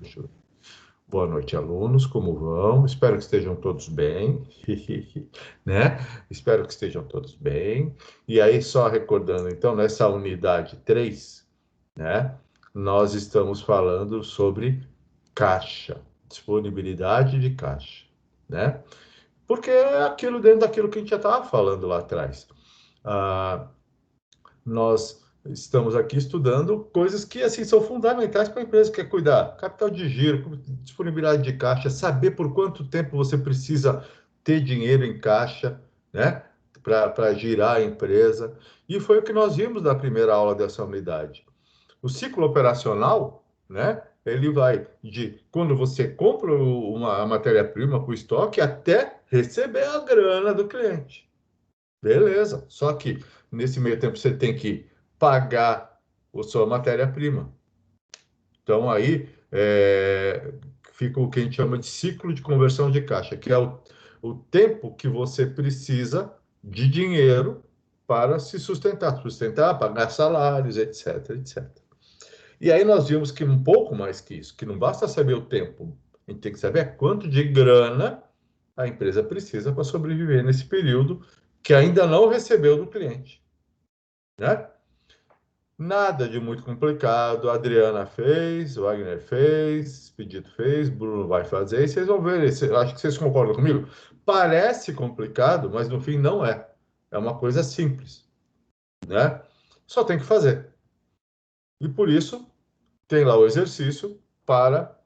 Deixa eu... Boa noite, alunos, como vão? Espero que estejam todos bem, né? Espero que estejam todos bem. E aí, só recordando, então, nessa unidade 3, né? Nós estamos falando sobre caixa, disponibilidade de caixa, né? Porque é aquilo dentro daquilo que a gente já estava falando lá atrás. Nós estamos aqui estudando coisas que assim são fundamentais para a empresa que quer cuidar. Capital de giro, disponibilidade de caixa, saber por quanto tempo você precisa ter dinheiro em caixa, né? Para girar a empresa. E foi o que nós vimos na primeira aula dessa unidade. O ciclo operacional, né? Ele vai de quando você compra uma matéria-prima para o estoque até receber a grana do cliente. Beleza. Só que nesse meio tempo você tem que pagar a sua matéria-prima. Então aí fica o que a gente chama de ciclo de conversão de caixa, que é o tempo que você precisa de dinheiro para se sustentar, pagar salários, etc, etc. E aí nós vimos que um pouco mais que isso, que não basta saber o tempo, a gente tem que saber quanto de grana a empresa precisa para sobreviver nesse período que ainda não recebeu do cliente, né? Nada de muito complicado. A Adriana fez, o Wagner fez, Expedito fez, Bruno vai fazer, e vocês vão ver. Acho que vocês concordam comigo. Parece complicado, mas no fim não é. É uma coisa simples, né? Só tem que fazer. E por isso tem lá o exercício para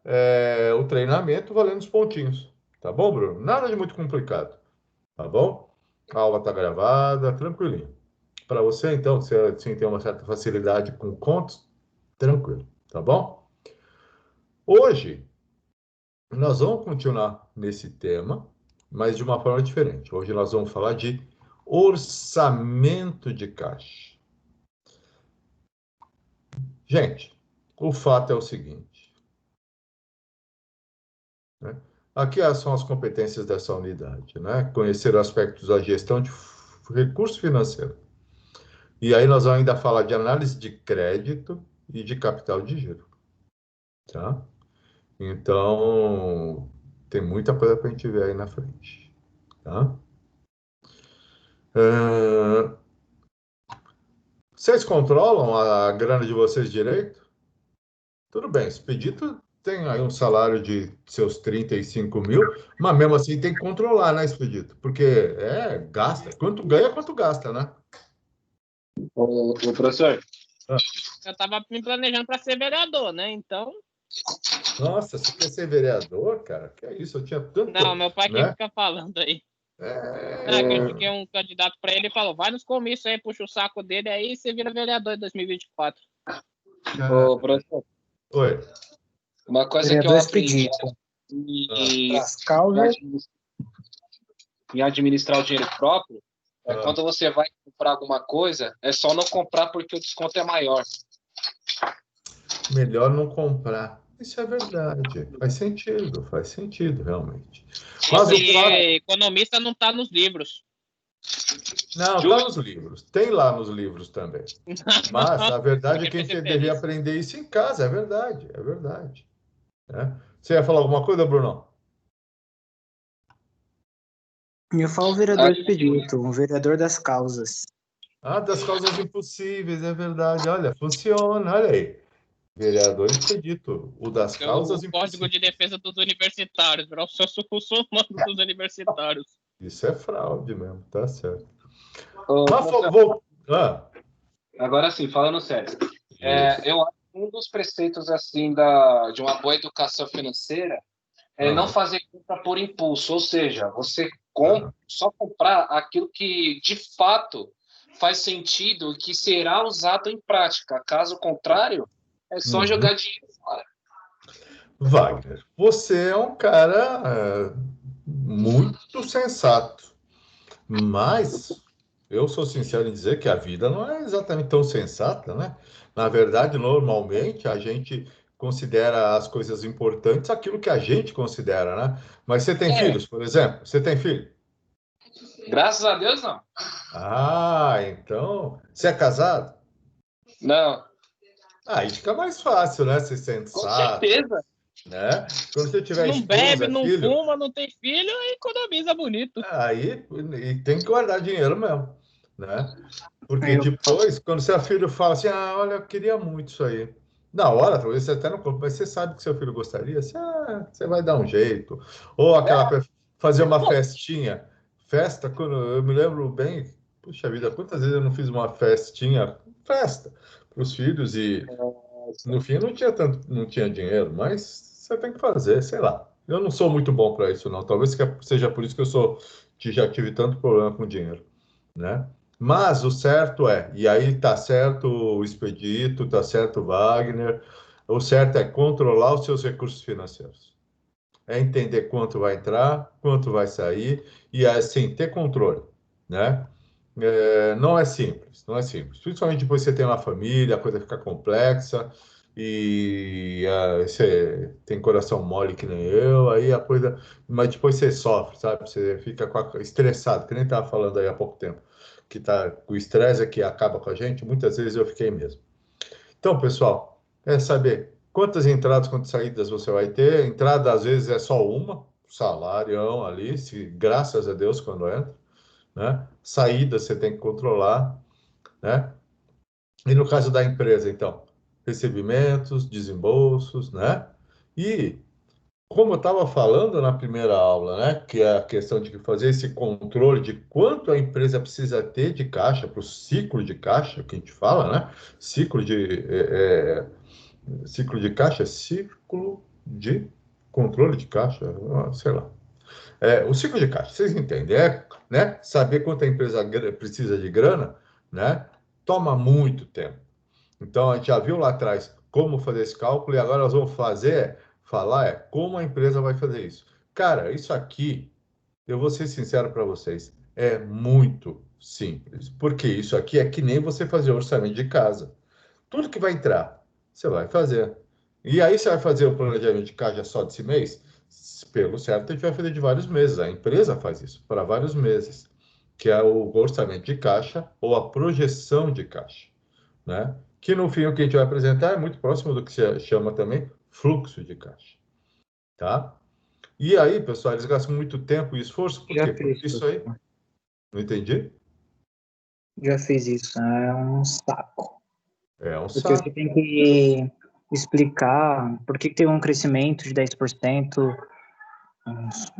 o treinamento valendo os pontinhos. Tá bom, Bruno? Nada de muito complicado. Tá bom? A aula está gravada, tranquilinho. Para você, então, se assim, tem uma certa facilidade com contos, tranquilo, tá bom? Hoje, nós vamos continuar nesse tema, mas de uma forma diferente. Hoje nós vamos falar de orçamento de caixa. Gente, o fato é o seguinte, né? Aqui são as competências dessa unidade, né? Conhecer aspectos da gestão de recurso financeiro. E aí nós vamos ainda falar de análise de crédito e de capital de giro, tá? Então, tem muita coisa para a gente ver aí na frente, tá? Ah, vocês controlam a grana de vocês direito? Tudo bem, Expedito tem aí um salário de seus 35 mil, mas mesmo assim tem que controlar, né, Expedito? Porque gasta. Quanto ganha, quanto gasta, né? Ô, professor, Ah, Eu tava me planejando para ser vereador, né? Então. nossa, você quer ser vereador, cara? Que é isso? Eu tinha tanto, Não, meu pai que né? fica falando aí. É, Que eu indiquei um candidato para ele e falou: vai nos comícios aí, puxa o saco dele aí e você vira vereador em 2024. ô, professor, Oi. uma coisa que eu Vereador aprendi Expedito. em, As causas. em administrar o dinheiro próprio é Ah. quando você vai comprar alguma coisa, é só não comprar porque o desconto é maior. Melhor não comprar. Isso é verdade. Faz sentido, realmente. Mas o fato. E economista não tá nos livros. Não, está nos livros. Tem lá nos livros também. Mas a verdade é que a gente deveria aprender isso em casa. É verdade, é verdade. Né? Você ia falar alguma coisa, Bruno? Eu falo o vereador Expedito, um vereador das causas. Ah, das causas impossíveis, é verdade. Olha, funciona, olha aí. Vereador Expedito, o das causas O Código impossíveis. de Defesa dos Universitários, virar o seu sucursomando dos universitários. Isso é fraude mesmo, tá certo. Ô, Mas professor, agora sim, falando sério, isso. eu acho que um dos preceitos assim de uma boa educação financeira é não fazer compra por impulso, ou seja, você só comprar aquilo que de fato faz sentido e que será usado em prática. Caso contrário, é só jogar dinheiro fora. Wagner, você é um cara muito sensato, mas eu sou sincero em dizer que a vida não é exatamente tão sensata, né? Na verdade, normalmente a gente considera as coisas importantes aquilo que a gente considera, né? Mas você tem filhos, por exemplo? Você tem filho? Graças a Deus, não. Ah, então. Você é casado? Não. Aí fica mais fácil, né? Ser Com sensato. certeza. né? Quando você tiver Não bebe, esposa, não filho, fuma, não tem filho, economiza bonito. aí e tem que guardar dinheiro mesmo, né? Porque Eu, depois, quando seu filho fala assim, olha, eu queria muito isso aí. Na hora, talvez você até não compre, mas você sabe que seu filho gostaria, você vai dar um jeito. Ou aquela coisa, fazer uma festinha. Festa, quando eu me lembro bem, puxa vida, quantas vezes eu não fiz uma festinha, festa, para os filhos e no fim não tinha tanto, não tinha dinheiro, mas você tem que fazer, sei lá. Eu não sou muito bom para isso, não. Talvez seja por isso que já tive tanto problema com dinheiro, né? Mas o certo e aí tá certo o Expedito, tá certo o Wagner, o certo é controlar os seus recursos financeiros. É entender quanto vai entrar, quanto vai sair, e assim, ter controle, né? Não é simples, não é simples. Principalmente depois que você tem uma família, a coisa fica complexa e você tem coração mole que nem eu, aí a coisa. Mas depois você sofre, sabe? Você fica estressado, que nem estava falando aí há pouco tempo, que tá, o estresse é que acaba com a gente. Muitas vezes eu fiquei mesmo. Então, pessoal, é saber quantas entradas, quantas saídas você vai ter. Entrada, às vezes, é só uma, salário ali, graças a Deus, quando entra, né? Saída você tem que controlar, né? E no caso da empresa, então, recebimentos, desembolsos, né? E como eu estava falando na primeira aula, né? Que é a questão de fazer esse controle de quanto a empresa precisa ter de caixa para o ciclo de caixa, que a gente fala, né? Ciclo de ciclo de caixa, ciclo de controle de caixa, sei lá. O ciclo de caixa, vocês entendem, né? Saber quanto a empresa precisa de grana, né? Toma muito tempo. Então, a gente já viu lá atrás como fazer esse cálculo e agora nós vamos falar como a empresa vai fazer isso. Cara, isso aqui, eu vou ser sincero para vocês, é muito simples, porque isso aqui é que nem você fazer orçamento de casa. Tudo que vai entrar, você vai fazer. E aí você vai fazer o planejamento de caixa só desse mês? Pelo certo, a gente vai fazer de vários meses. A empresa faz isso para vários meses, que é o orçamento de caixa ou a projeção de caixa, né? Que no fim o que a gente vai apresentar é muito próximo do que se chama também fluxo de caixa, tá? E aí, pessoal, eles gastam muito tempo e esforço, por já quê? fiz Porque isso aí, isso. não entendi? Já fiz isso. É um saco. É um Porque você saco. tem que explicar por que tem um crescimento de 10%,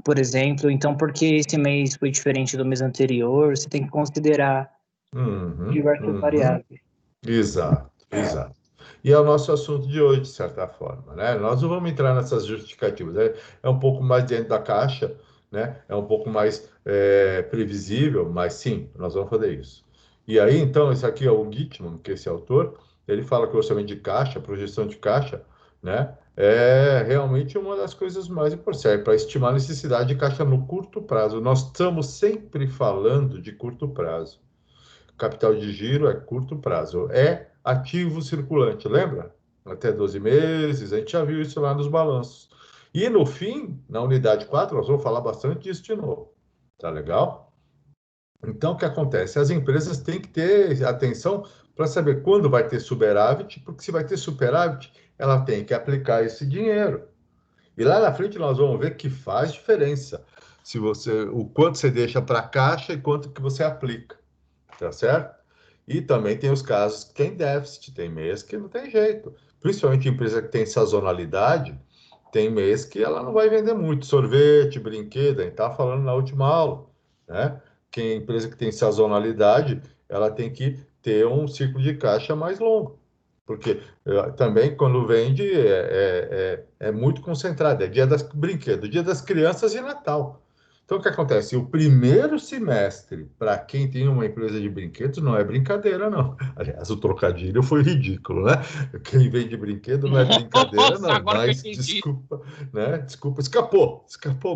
por exemplo. Então, por que esse mês foi diferente do mês anterior? Você tem que considerar Uhum, diversas uhum. variáveis. Exato, exato. E é o nosso assunto de hoje, de certa forma, né? Nós não vamos entrar nessas justificativas. É um pouco mais dentro da caixa, né? É um pouco mais previsível, mas sim, nós vamos fazer isso. E aí, então, esse aqui é o Gitman, que é esse autor, ele fala que o orçamento de caixa, projeção de caixa, né? É realmente uma das coisas mais importantes, para estimar a necessidade de caixa no curto prazo. Nós estamos sempre falando de curto prazo. Capital de giro é curto prazo. É ativo circulante, lembra? Até 12 meses, a gente já viu isso lá nos balanços. E no fim, na unidade 4 nós vamos falar bastante disso de novo. Tá legal? Então, o que acontece? As empresas têm que ter atenção para saber quando vai ter superávit, porque se vai ter superávit, ela tem que aplicar esse dinheiro. E lá na frente nós vamos ver que faz diferença. Se você, o quanto você deixa para a caixa e quanto que você aplica, tá certo? E também tem os casos que tem déficit, tem mês que não tem jeito. Principalmente empresa que tem sazonalidade, tem mês que ela não vai vender muito. Sorvete, brinquedo, a gente estava falando na última aula, né? Que a empresa que tem sazonalidade, ela tem que ter um ciclo de caixa mais longo. Porque também quando vende é muito concentrado, é dia das brinquedos, dia das crianças e Natal. Então, o que acontece? O primeiro semestre, para quem tem uma empresa de brinquedos, não é brincadeira, não. Aliás, o trocadilho foi ridículo, né? Quem vende brinquedo não é brincadeira, Nossa, não. agora que eu Mas, entendi. desculpa, né? Desculpa, escapou,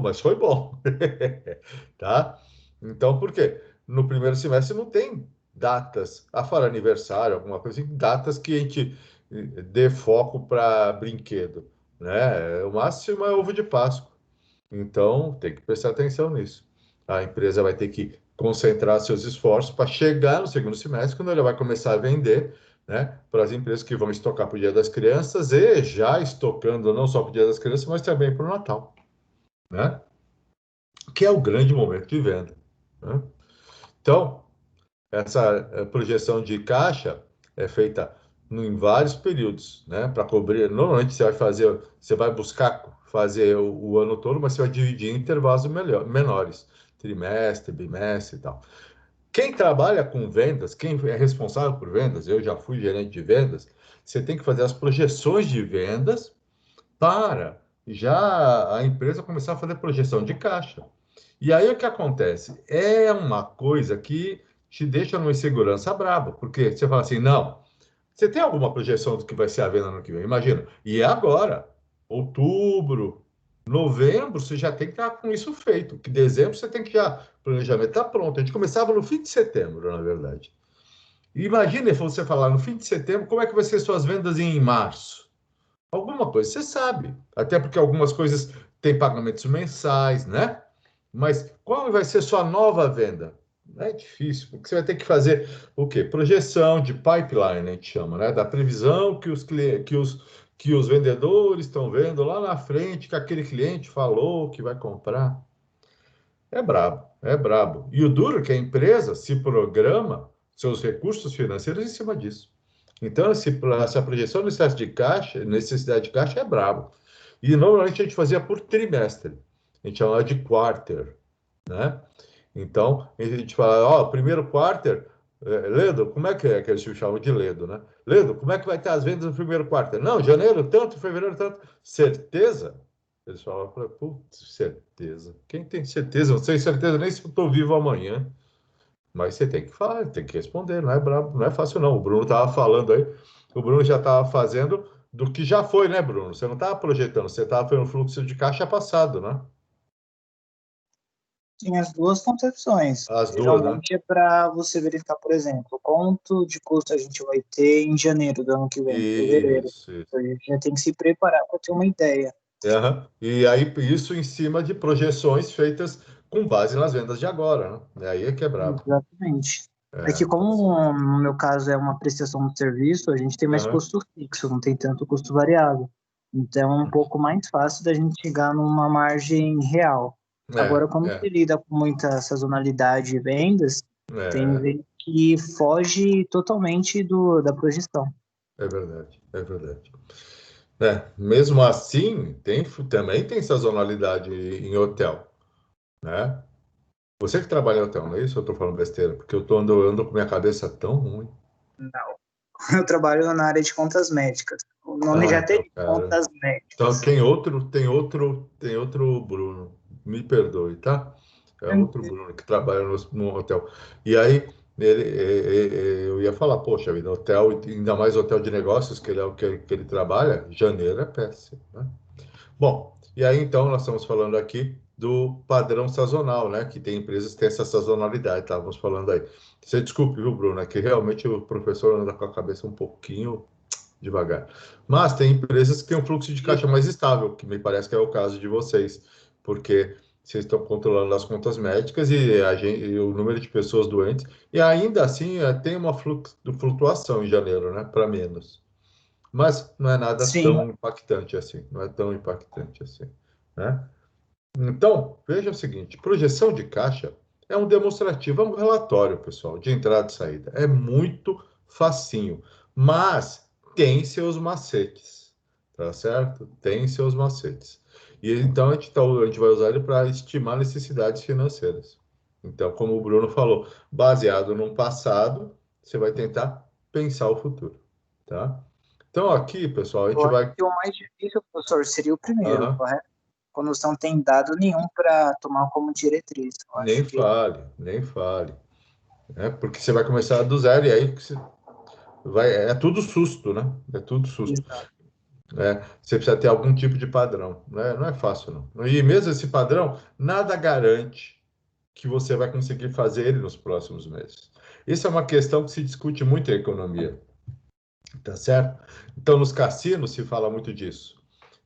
mas foi bom. Tá? Então, por quê? No primeiro semestre não tem datas, fora aniversário, alguma coisa assim, datas que a gente dê foco para brinquedo, né? O máximo é ovo de Páscoa. Então, tem que prestar atenção nisso. A empresa vai ter que concentrar seus esforços para chegar no segundo semestre, quando ela vai começar a vender, né, para as empresas que vão estocar para o Dia das Crianças e já estocando não só para o Dia das Crianças, mas também para o Natal, né? Que é o grande momento de venda, né? Então, essa projeção de caixa é feita em vários períodos, né? Para cobrir. Normalmente você vai buscar fazer o ano todo, mas você vai dividir em intervalos menores, trimestre, bimestre e tal. Quem trabalha com vendas, quem é responsável por vendas, eu já fui gerente de vendas, você tem que fazer as projeções de vendas para já a empresa começar a fazer projeção de caixa. E aí o que acontece? É uma coisa que te deixa numa insegurança braba, porque você fala assim, não, você tem alguma projeção do que vai ser a venda no ano que vem? Imagina, e é agora, outubro, novembro, você já tem que estar com isso feito, que dezembro você tem que já, o planejamento está pronto. A gente começava no fim de setembro, na verdade. E imagina você falar no fim de setembro, como é que vai ser suas vendas em março? Alguma coisa você sabe, até porque algumas coisas têm pagamentos mensais, né? Mas qual vai ser sua nova venda? É difícil, porque você vai ter que fazer o quê? Projeção de pipeline, a gente chama, né? Da previsão que os vendedores estão vendo lá na frente, que aquele cliente falou que vai comprar. É brabo, é brabo. E o duro é que a empresa se programa seus recursos financeiros em cima disso. Então, essa projeção de necessidade de caixa é brabo. E normalmente a gente fazia por trimestre. A gente chamava de quarter, né? Então, a gente fala, ó, primeiro quarter, Ledo, como é que eles chamam de Ledo, né? Ledo, como é que vai estar as vendas no primeiro quarter? Não, janeiro tanto, fevereiro tanto. Certeza? Eles falavam, putz, certeza. Quem tem certeza? Não sei certeza nem se eu estou vivo amanhã. Mas você tem que falar, tem que responder, não é brabo, não é fácil não. O Bruno estava falando aí, o Bruno já estava fazendo do que já foi, né, Bruno? Você não estava projetando, você estava fazendo fluxo de caixa passado, né? Tem as duas concepções. As duas, né? Geralmente é para você verificar, por exemplo, quanto de custo a gente vai ter em janeiro do ano que vem, fevereiro. Isso. Então, a gente já tem que se preparar para ter uma ideia. Aham. E aí, isso em cima de projeções feitas com base nas vendas de agora, né? Aí é que é brabo. Exatamente. É que É. como no meu caso é uma prestação de serviço, a gente tem mais Aham. custo fixo, não tem tanto custo variável. Então é um pouco mais fácil da gente chegar numa margem real. Agora, como É, se lida com muita sazonalidade de vendas, tem é, vezes que foge totalmente da projeção. é verdade, é verdade. Mesmo assim, também tem sazonalidade em hotel, né? Você que trabalha em hotel, não é isso? Eu estou falando besteira, porque ando com minha cabeça tão ruim. Não. Eu trabalho na área de contas médicas. O nome Ah, já então, tem cara. contas Então, médicas. tem outro Bruno. Me perdoe, tá? É outro Bruno que trabalha no hotel. E aí, eu ia falar, poxa vida, hotel, ainda mais hotel de negócios, que ele é o que ele trabalha, janeiro é péssimo, né? Bom, e aí então nós estamos falando aqui do padrão sazonal, né? Que tem empresas que têm essa sazonalidade, estávamos falando aí. Você desculpe, viu, Bruno? É que realmente o professor anda com a cabeça um pouquinho devagar. Mas tem empresas que têm um fluxo de caixa mais estável, que me parece que é o caso de vocês, porque vocês estão controlando as contas médicas e o número de pessoas doentes, e ainda assim tem uma flutuação em janeiro, né? Para menos. Mas não é nada Sim, tão impactante assim, não é tão impactante assim, né? Então, veja o seguinte, projeção de caixa é um demonstrativo, é um relatório, pessoal, de entrada e saída. É muito facinho, mas tem seus macetes, tá certo? Tem seus macetes. E então a gente vai usar ele para estimar necessidades financeiras. Então, como o Bruno falou, baseado no passado, você vai tentar pensar o futuro, tá? Então, aqui, pessoal, a eu gente acho vai. que o mais difícil, professor, seria o primeiro, Aham. correto? Quando você não tem dado nenhum para tomar como diretriz. Eu Nem acho que fale, nem fale. Né? Porque você vai começar do zero e aí é tudo susto, né? É tudo susto. exato. Né? Você precisa ter algum tipo de padrão, né? Não é fácil, não. E mesmo esse padrão, nada garante que você vai conseguir fazer ele nos próximos meses. Isso é uma questão que se discute muito em economia, tá certo? Então, nos cassinos se fala muito disso.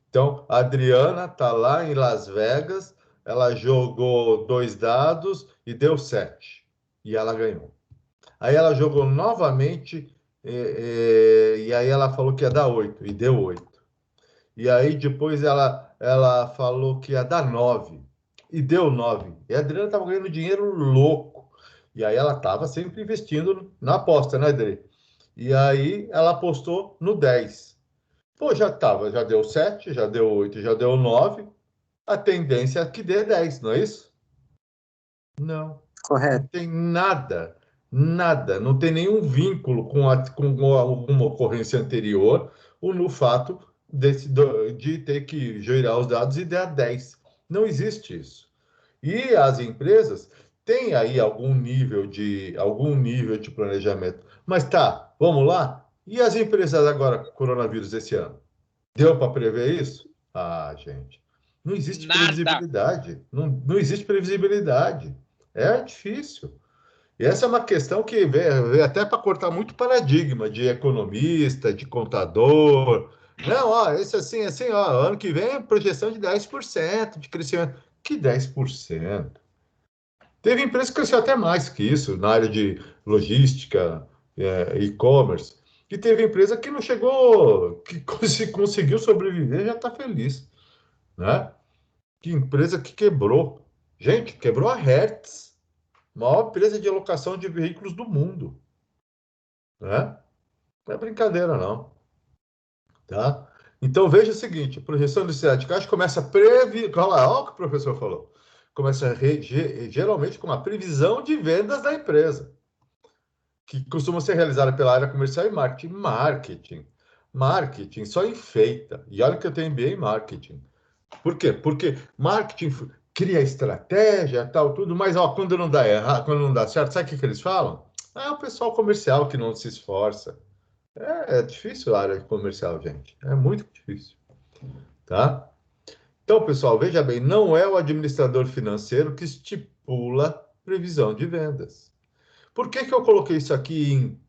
Então, a Adriana está lá em Las Vegas, ela jogou 2 dados e deu 7. E ela ganhou. Aí ela jogou novamente e aí ela falou que ia dar 8, e deu 8. E aí depois ela falou que ia dar 9, e deu 9. E a Adriana estava ganhando dinheiro louco. E aí ela estava sempre investindo na aposta, né, Adri? E aí ela apostou no 10. Pô, já deu 7, já deu 8, já deu 9. A tendência é que dê 10, não é isso? Não. Não Correto. tem nada, nada, não tem nenhum vínculo com alguma ocorrência anterior ou no fato de ter que gerar os dados e dar 10. Não existe isso. E as empresas têm aí algum nível de planejamento. Mas tá, vamos lá? E as empresas agora com coronavírus esse ano? Deu para prever isso? Ah, gente, não existe Nada. previsibilidade. Não existe previsibilidade. É difícil. E essa é uma questão que veio até para cortar muito paradigma de economista, de contador. Não, ó, esse assim, ó, ano que vem projeção de 10% de crescimento. Que 10%? Teve empresa que cresceu até mais que isso, na área de logística, e-commerce. E teve empresa que não chegou, que conseguiu sobreviver, já está feliz, né? Que empresa que quebrou. Gente, quebrou a Hertz, maior empresa de locação de veículos do mundo, né? Não é brincadeira, não, tá? Então, veja o seguinte, a projeção de necessidade de caixa começa a prever... Olha lá, olha o que o professor falou. Começa geralmente com uma previsão de vendas da empresa, que costuma ser realizada pela área comercial e marketing. Marketing só enfeita. E olha que eu tenho MBA em marketing. Por quê? Porque marketing cria estratégia, tal, tudo, mas ó, quando não dá errado, quando não dá certo, sabe o que eles falam? Ah, é o pessoal comercial que não se esforça. É difícil a área comercial, gente. É muito difícil, tá? Então, pessoal, veja bem, não é o administrador financeiro que estipula previsão de vendas. Por que que eu coloquei isso aqui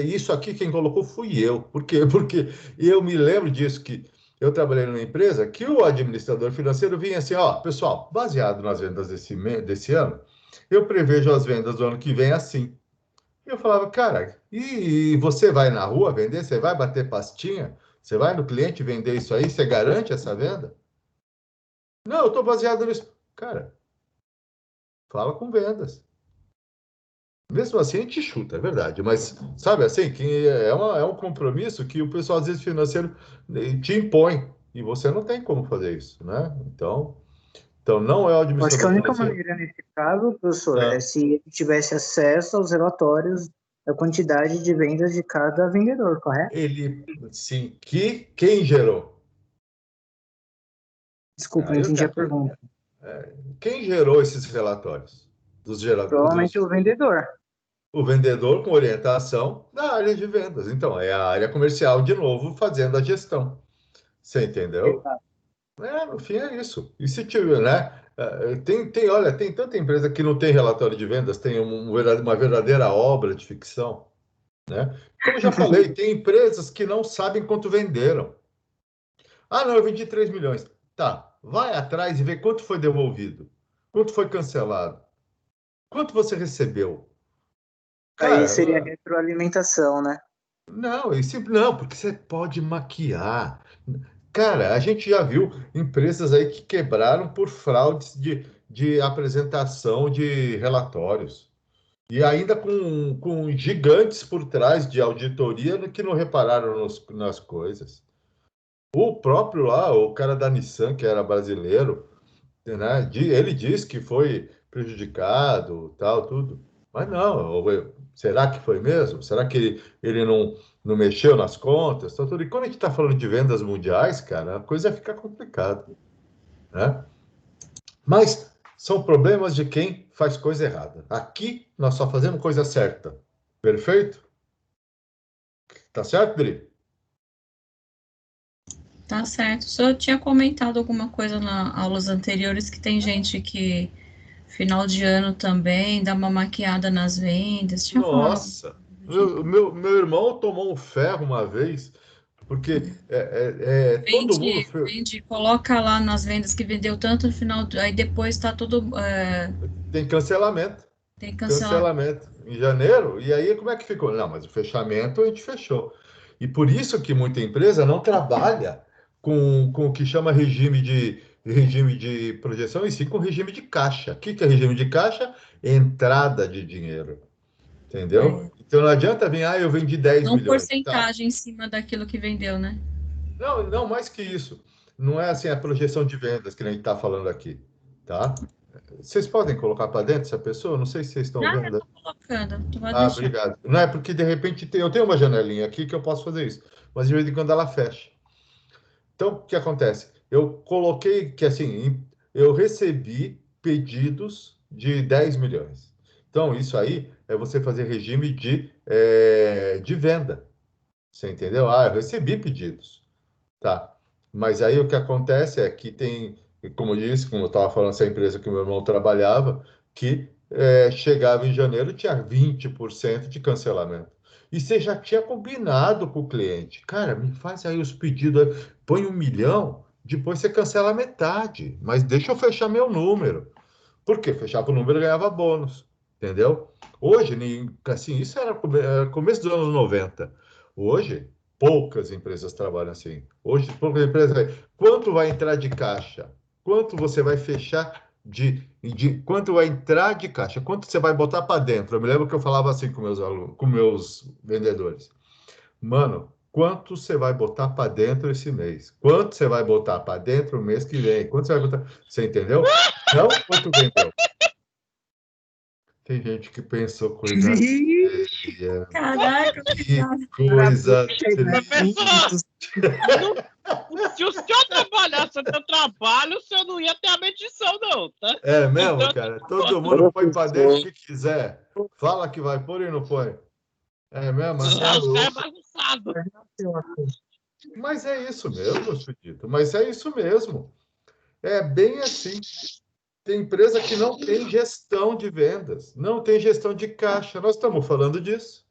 Isso aqui quem colocou fui eu. Por quê? Porque eu me lembro disso, que eu trabalhei numa empresa que o administrador financeiro vinha assim, ó, pessoal, baseado nas vendas desse ano, eu prevejo as vendas do ano que vem assim. E eu falava, cara, e você vai na rua vender? Você vai bater pastinha? Você vai no cliente vender isso aí? Você garante essa venda? Não, eu estou baseado nisso. Cara, fala com vendas. Mesmo assim, a gente chuta, é verdade. Mas, sabe assim, que é um compromisso que o pessoal, às vezes, financeiro te impõe. E você não tem como fazer isso, né? Então não é o Eu acho que a administrador única financeiro. maneira nesse caso, professor, é Ah, se ele tivesse acesso aos relatórios da quantidade de vendas de cada vendedor, correto? ele, sim, quem gerou? Desculpa, não Aí entendi outra a coisa. pergunta. Quem gerou esses relatórios? Provavelmente o vendedor. O vendedor com orientação da área de vendas. Então, é a área comercial, de novo, fazendo a gestão. Você entendeu? Exato. No fim é isso. E se tiver, né? Olha, tem tanta empresa que não tem relatório de vendas, tem uma verdadeira obra de ficção, né? Como eu já falei, tem empresas que não sabem quanto venderam. Ah, não, eu vendi 3 milhões. Tá, vai atrás e vê quanto foi devolvido, quanto foi cancelado, quanto você recebeu. Aí seria a Cara, retroalimentação, né? não, porque você pode maquiar. Cara, a gente já viu empresas aí que quebraram por fraudes de apresentação de relatórios. E ainda com gigantes por trás de auditoria que não repararam nas coisas. O próprio lá, o cara da Nissan, que era brasileiro, né, ele disse que foi prejudicado, tal, tudo. Mas não, será que foi mesmo? Será que ele não mexeu nas contas? Tal, tudo? E quando a gente está falando de vendas mundiais, cara, a coisa fica complicada, né? Mas são problemas de quem faz coisa errada. Aqui nós só fazemos coisa certa. Perfeito? Tá certo, Dri? Tá certo. O senhor tinha comentado alguma coisa nas aulas anteriores que tem gente que final de ano também dá uma maquiada nas vendas. Tinha falado. Nossa, meu irmão tomou um ferro uma vez, porque todo mundo. Vende, coloca lá nas vendas que vendeu tanto no final, aí depois tá tudo. Tem cancelamento. Tem cancelamento. Cancelamento em janeiro, e aí como é que ficou? Não, mas o fechamento a gente fechou. E por isso que muita empresa não trabalha com o que chama regime de projeção, e sim com regime de caixa. O que é regime de caixa? Entrada de dinheiro, entendeu? É. Então não adianta vir, eu vendi 10 Não milhões. Tá. porcentagem em cima daquilo que vendeu, né? Não, não mais que isso. Não é assim a projeção de vendas que a gente está falando aqui, tá? Vocês podem colocar para dentro essa pessoa? Não sei se vocês estão Ah, eu vendo. tô colocando, tu vai Ah, deixar. obrigado. Não é porque de repente eu tenho uma janelinha aqui que eu posso fazer isso, mas de vez em quando ela fecha. Então, o que acontece? Eu coloquei que assim, eu recebi pedidos de 10 milhões. Então, isso aí é você fazer regime de venda. Você entendeu? Ah, eu recebi pedidos. Tá. Mas aí o que acontece é que tem, como eu disse, como eu estava falando, essa empresa que o meu irmão trabalhava, que chegava em janeiro tinha 20% de cancelamento. E você já tinha combinado com o cliente. Cara, me faz aí os pedidos, põe 1 milhão, depois você cancela metade, mas deixa eu fechar meu número. Por quê? Fechava o número e ganhava bônus. Entendeu? Hoje, assim, isso era começo dos anos 90. Hoje, poucas empresas trabalham assim. Hoje, poucas empresas. Quanto vai entrar de caixa? Quanto você vai fechar quanto vai entrar de caixa? Quanto você vai botar para dentro? Eu me lembro que eu falava assim com meus alunos, com meus vendedores. Mano, quanto você vai botar para dentro esse mês? Quanto você vai botar para dentro o mês que vem? Quanto você vai botar? Você entendeu? Não quanto vendeu. Tem gente que pensou coisa feia. Caraca, Que coitado. coisa Professor, triste. se o senhor trabalhasse no seu trabalho, o senhor não ia ter a medição, não, tá? É mesmo, Então, cara? Todo mundo põe para dentro o que quiser. Fala que vai pôr e não põe. É mesmo? Mas tá o senhor é louco. bagunçado. Mas é isso mesmo, Expedito. Mas é isso mesmo. É bem assim. Tem empresa que não tem gestão de vendas, não tem gestão de caixa. Nós estamos falando disso,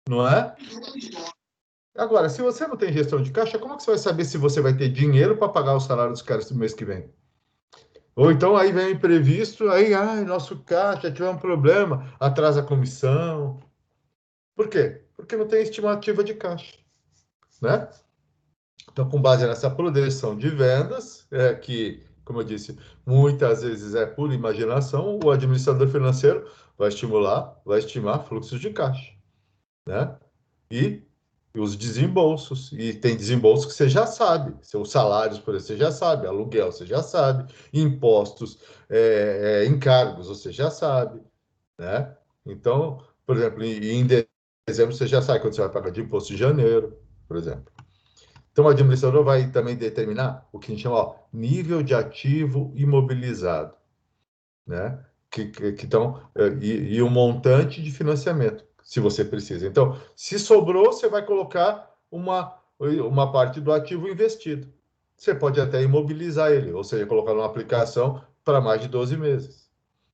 não é? Agora, se você não tem gestão de caixa, como é que você vai saber se você vai ter dinheiro para pagar o salário dos caras no mês que vem? Ou então aí vem o imprevisto, aí, nosso caixa tiver um problema, atrasa a comissão. Por quê? Porque não tem estimativa de caixa, né? Então, com base nessa projeção de vendas, que, como eu disse, muitas vezes é pura imaginação, o administrador financeiro vai estimar fluxos de caixa, né? E os desembolsos. E tem desembolsos que você já sabe. Seus salários, por exemplo, você já sabe. Aluguel, você já sabe. Impostos, encargos, você já sabe, né? Então, por exemplo, em dezembro, você já sabe quando você vai pagar de imposto de janeiro, por exemplo. Então, o administrador vai também determinar o que a gente chama, nível de ativo imobilizado, né? E um montante de financiamento, se você precisa. Então, se sobrou, você vai colocar uma parte do ativo investido. Você pode até imobilizar ele, ou seja, colocar numa aplicação para mais de 12 meses,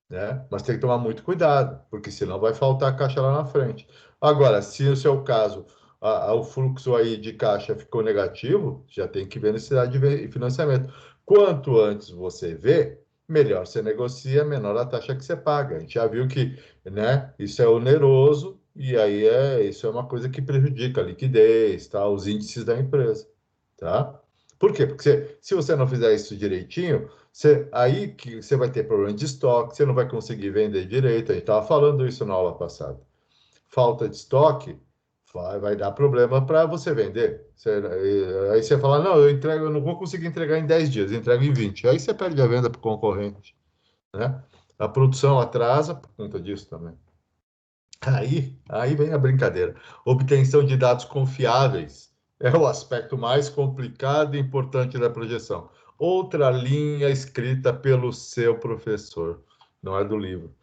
né? Mas tem que tomar muito cuidado, porque senão vai faltar caixa lá na frente. Agora, se no seu caso o fluxo aí de caixa ficou negativo, já tem que ver necessidade de financiamento. Quanto antes você vê, melhor você negocia, menor a taxa que você paga. A gente já viu que, né, isso é oneroso e aí isso é uma coisa que prejudica a liquidez, tá, os índices da empresa, tá? Por quê? Porque se você não fizer isso direitinho, aí que você vai ter problema de estoque, você não vai conseguir vender direito. A gente estava falando isso na aula passada. Falta de estoque vai dar problema para você vender. Aí você fala, não, eu não vou conseguir entregar em 10 dias, eu entrego em 20. Aí você perde a venda para o concorrente, né? A produção atrasa por conta disso também. Aí vem a brincadeira. Obtenção de dados confiáveis é o aspecto mais complicado e importante da projeção. Outra linha escrita pelo seu professor, não é do livro.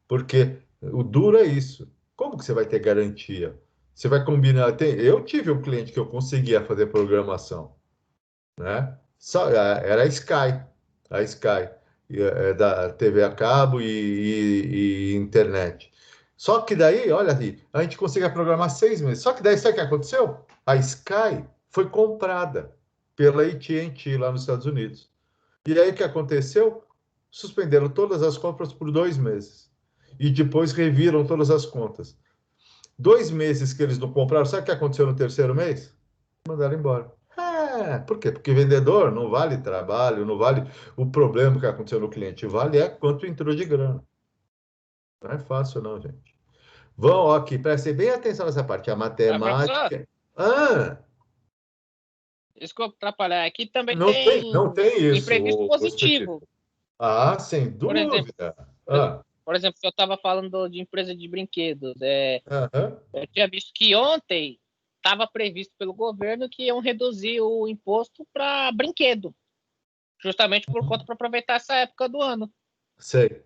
Porque o duro é isso. Como que você vai ter garantia? Você vai combinar. Eu tive um cliente que eu conseguia fazer programação, né? Era a Sky, da TV a cabo e internet. Só que daí, olha aí, a gente conseguia programar 6 meses. Só que daí, sabe o que aconteceu? A Sky foi comprada pela AT&T lá nos Estados Unidos. E aí o que aconteceu? Suspenderam todas as compras por 2 meses. e depois reviram todas as contas. 2 meses que eles não compraram, sabe o que aconteceu no terceiro mês? Mandaram embora. Por quê? Porque vendedor não vale trabalho, não vale o problema que aconteceu no cliente, vale quanto entrou de grana. Não é fácil não, gente. Vão aqui, prestem bem atenção nessa parte, a matemática. Desculpa atrapalhar. Aqui também Não tem isso. imprevisto positivo. Sem dúvida. Por exemplo, se eu estava falando de empresa de brinquedos, eu tinha visto que ontem estava previsto pelo governo que iam reduzir o imposto para brinquedo, justamente por conta para aproveitar essa época do ano. Sei.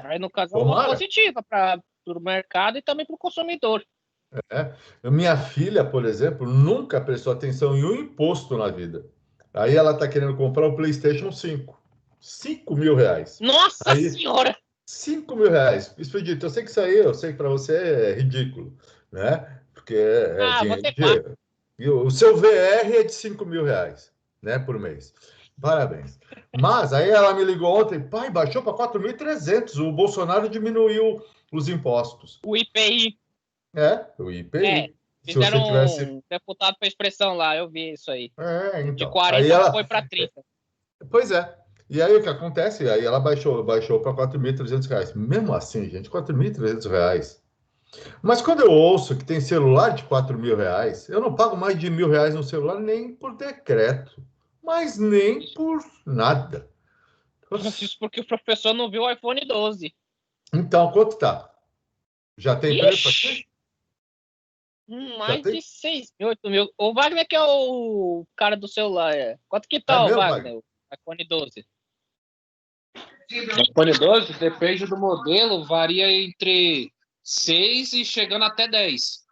Aí, no caso, é uma positiva para o mercado e também para o consumidor. Minha filha, por exemplo, nunca prestou atenção em um imposto na vida. Aí ela está querendo comprar o PlayStation 5. 5 mil reais. Nossa Senhora! 5 mil reais. Expedito, eu sei que isso aí, eu sei que para você é ridículo, né? Porque dinheiro. E o seu VR é de 5 mil reais, né? Por mês. Parabéns. Mas aí ela me ligou ontem, pai, baixou para 4.300. O Bolsonaro diminuiu os impostos. O IPI. O IPI. Fizeram um deputado para expressão lá, eu vi isso aí. Então. De 40 foi para 30. Pois é. E aí o que acontece? Aí ela baixou para R$4.300. Mesmo assim, gente, R$4.300. Mas quando eu ouço que tem celular de R$4.000, eu não pago mais de R$1.000 no celular nem por decreto, mas nem por nada. Isso porque o professor não viu o iPhone 12. Então, quanto tá? Já tem preço aqui? Mais de 6 mil, 8 mil. O Wagner que é o cara do celular. Quanto que tá o Wagner? O iPhone 12? O iPhone 12 depende do modelo, varia entre 6 e chegando até 10.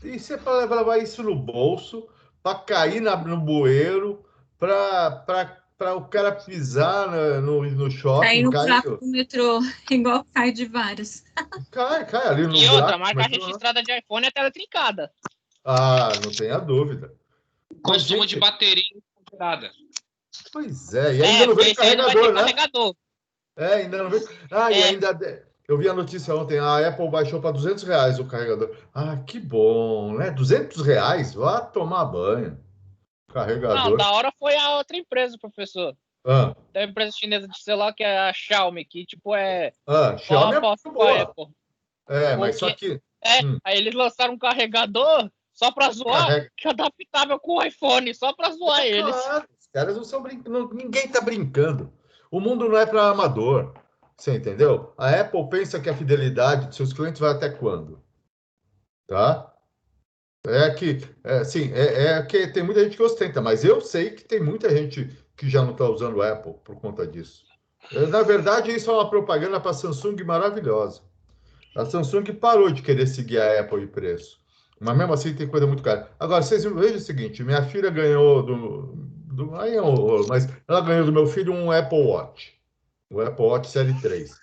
E você pode levar isso no bolso, para cair no bueiro, para o cara pisar no shopping. Cair no buraco do metrô, igual cai de vários. Cai ali no buraco. E outra, marca registrada de iPhone é tela trincada. Não tenha dúvida. Consumo de bateria considerada. Pois é, e ainda não vem carregador, né? Carregador. Ainda não vem. E ainda... Eu vi a notícia ontem, a Apple baixou para R$200 o carregador. Que bom, né? R$200? Vá tomar banho. Carregador. Não, da hora foi a outra empresa, professor. Tem uma empresa chinesa de celular que é a Xiaomi, que tipo Xiaomi é muito boa. Apple. Mas só que... Aí eles lançaram um carregador só para zoar, que é adaptável com o iPhone, só para zoar eles. Claro, os caras não são brincando, ninguém tá brincando. O mundo não é para amador. Você entendeu? A Apple pensa que a fidelidade dos seus clientes vai até quando? Tá? Que tem muita gente que ostenta, mas eu sei que tem muita gente que já não está usando o Apple por conta disso. Na verdade, isso é uma propaganda para a Samsung maravilhosa. A Samsung parou de querer seguir a Apple em preço. Mas mesmo assim tem coisa muito cara. Agora, vocês vejam o seguinte, minha filha ganhou mas ela ganhou do meu filho um Apple Watch. O Apple Watch Série 3.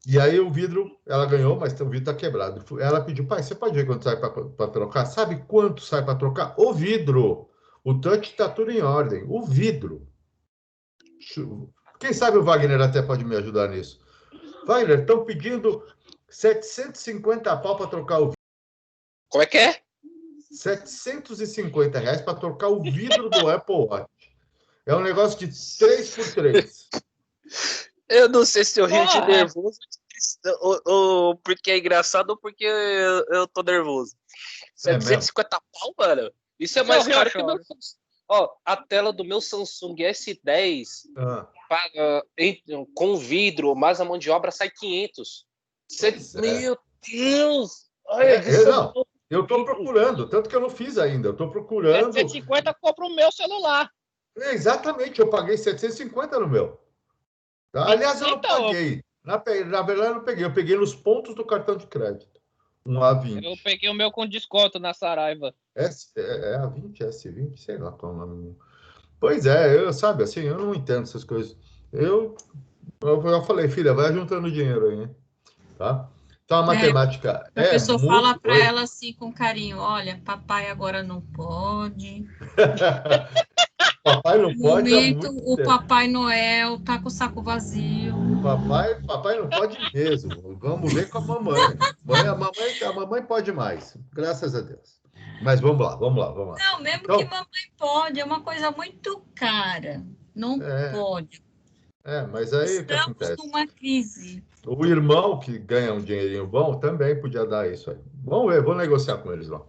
E aí o vidro, ela ganhou, mas o vidro está quebrado. Ela pediu, pai, você pode ver quanto sai para trocar? Sabe quanto sai para trocar? O vidro. O touch está tudo em ordem. O vidro. Quem sabe o Wagner até pode me ajudar nisso. Wagner, estão pedindo 750 pau para trocar o vidro. Como é que é? R$750 para trocar o vidro do Apple Watch. É um negócio de 3x3. Eu não sei se eu rio de nervoso ou porque é engraçado ou porque eu tô nervoso. 750 pau, mano? Isso é mais caro que o meu... a tela do meu Samsung S10 paga, com vidro, mais a mão de obra sai 500. Meu Deus! Eu tô procurando, tanto que eu não fiz ainda. Eu tô procurando... 750 compra o meu celular. Exatamente, eu paguei 750 no meu. Aliás, eu não paguei. Na verdade, eu não peguei. Eu peguei nos pontos do cartão de crédito. Um A20. Eu peguei o meu com desconto na Saraiva. A20, S20, sei lá qual é o nome. Pois é, eu não entendo essas coisas. Eu falei, filha, vai juntando dinheiro aí, hein? Tá? Então, a matemática a pessoa fala para ela assim com carinho, olha, papai agora não pode. Papai não No pode há momento, muito o tempo. Papai Noel tá com o saco vazio. Papai não pode mesmo. Vamos ver com a mamãe. A mamãe pode mais, graças a Deus. Mas vamos lá. Não, mesmo que Então, mamãe pode, é uma coisa muito cara. Não é, pode. mas aí o que Estamos acontece? numa crise. O irmão que ganha um dinheirinho bom também podia dar isso aí. Vamos ver, vou negociar com eles lá,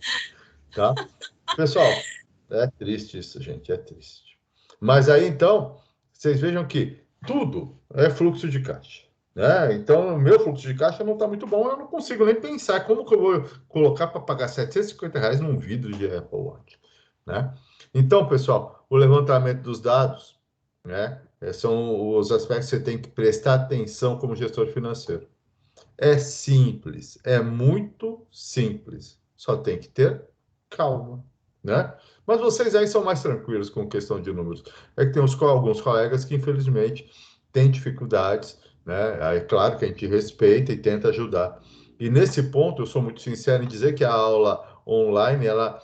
tá? Pessoal, é triste isso, gente, é triste. Mas aí, então, vocês vejam que tudo é fluxo de caixa, né? Então, o meu fluxo de caixa não está muito bom, eu não consigo nem pensar como que eu vou colocar para pagar R$ 750 num vidro de Apple Watch, né? Então, pessoal, o levantamento dos dados, né, são os aspectos que você tem que prestar atenção como gestor financeiro. É simples, é muito simples, só tem que ter calma, né? Mas vocês aí são mais tranquilos com questão de números. É que tem alguns colegas que, infelizmente, têm dificuldades, né? Aí, claro que a gente respeita e tenta ajudar. E nesse ponto, eu sou muito sincero em dizer que a aula online, ela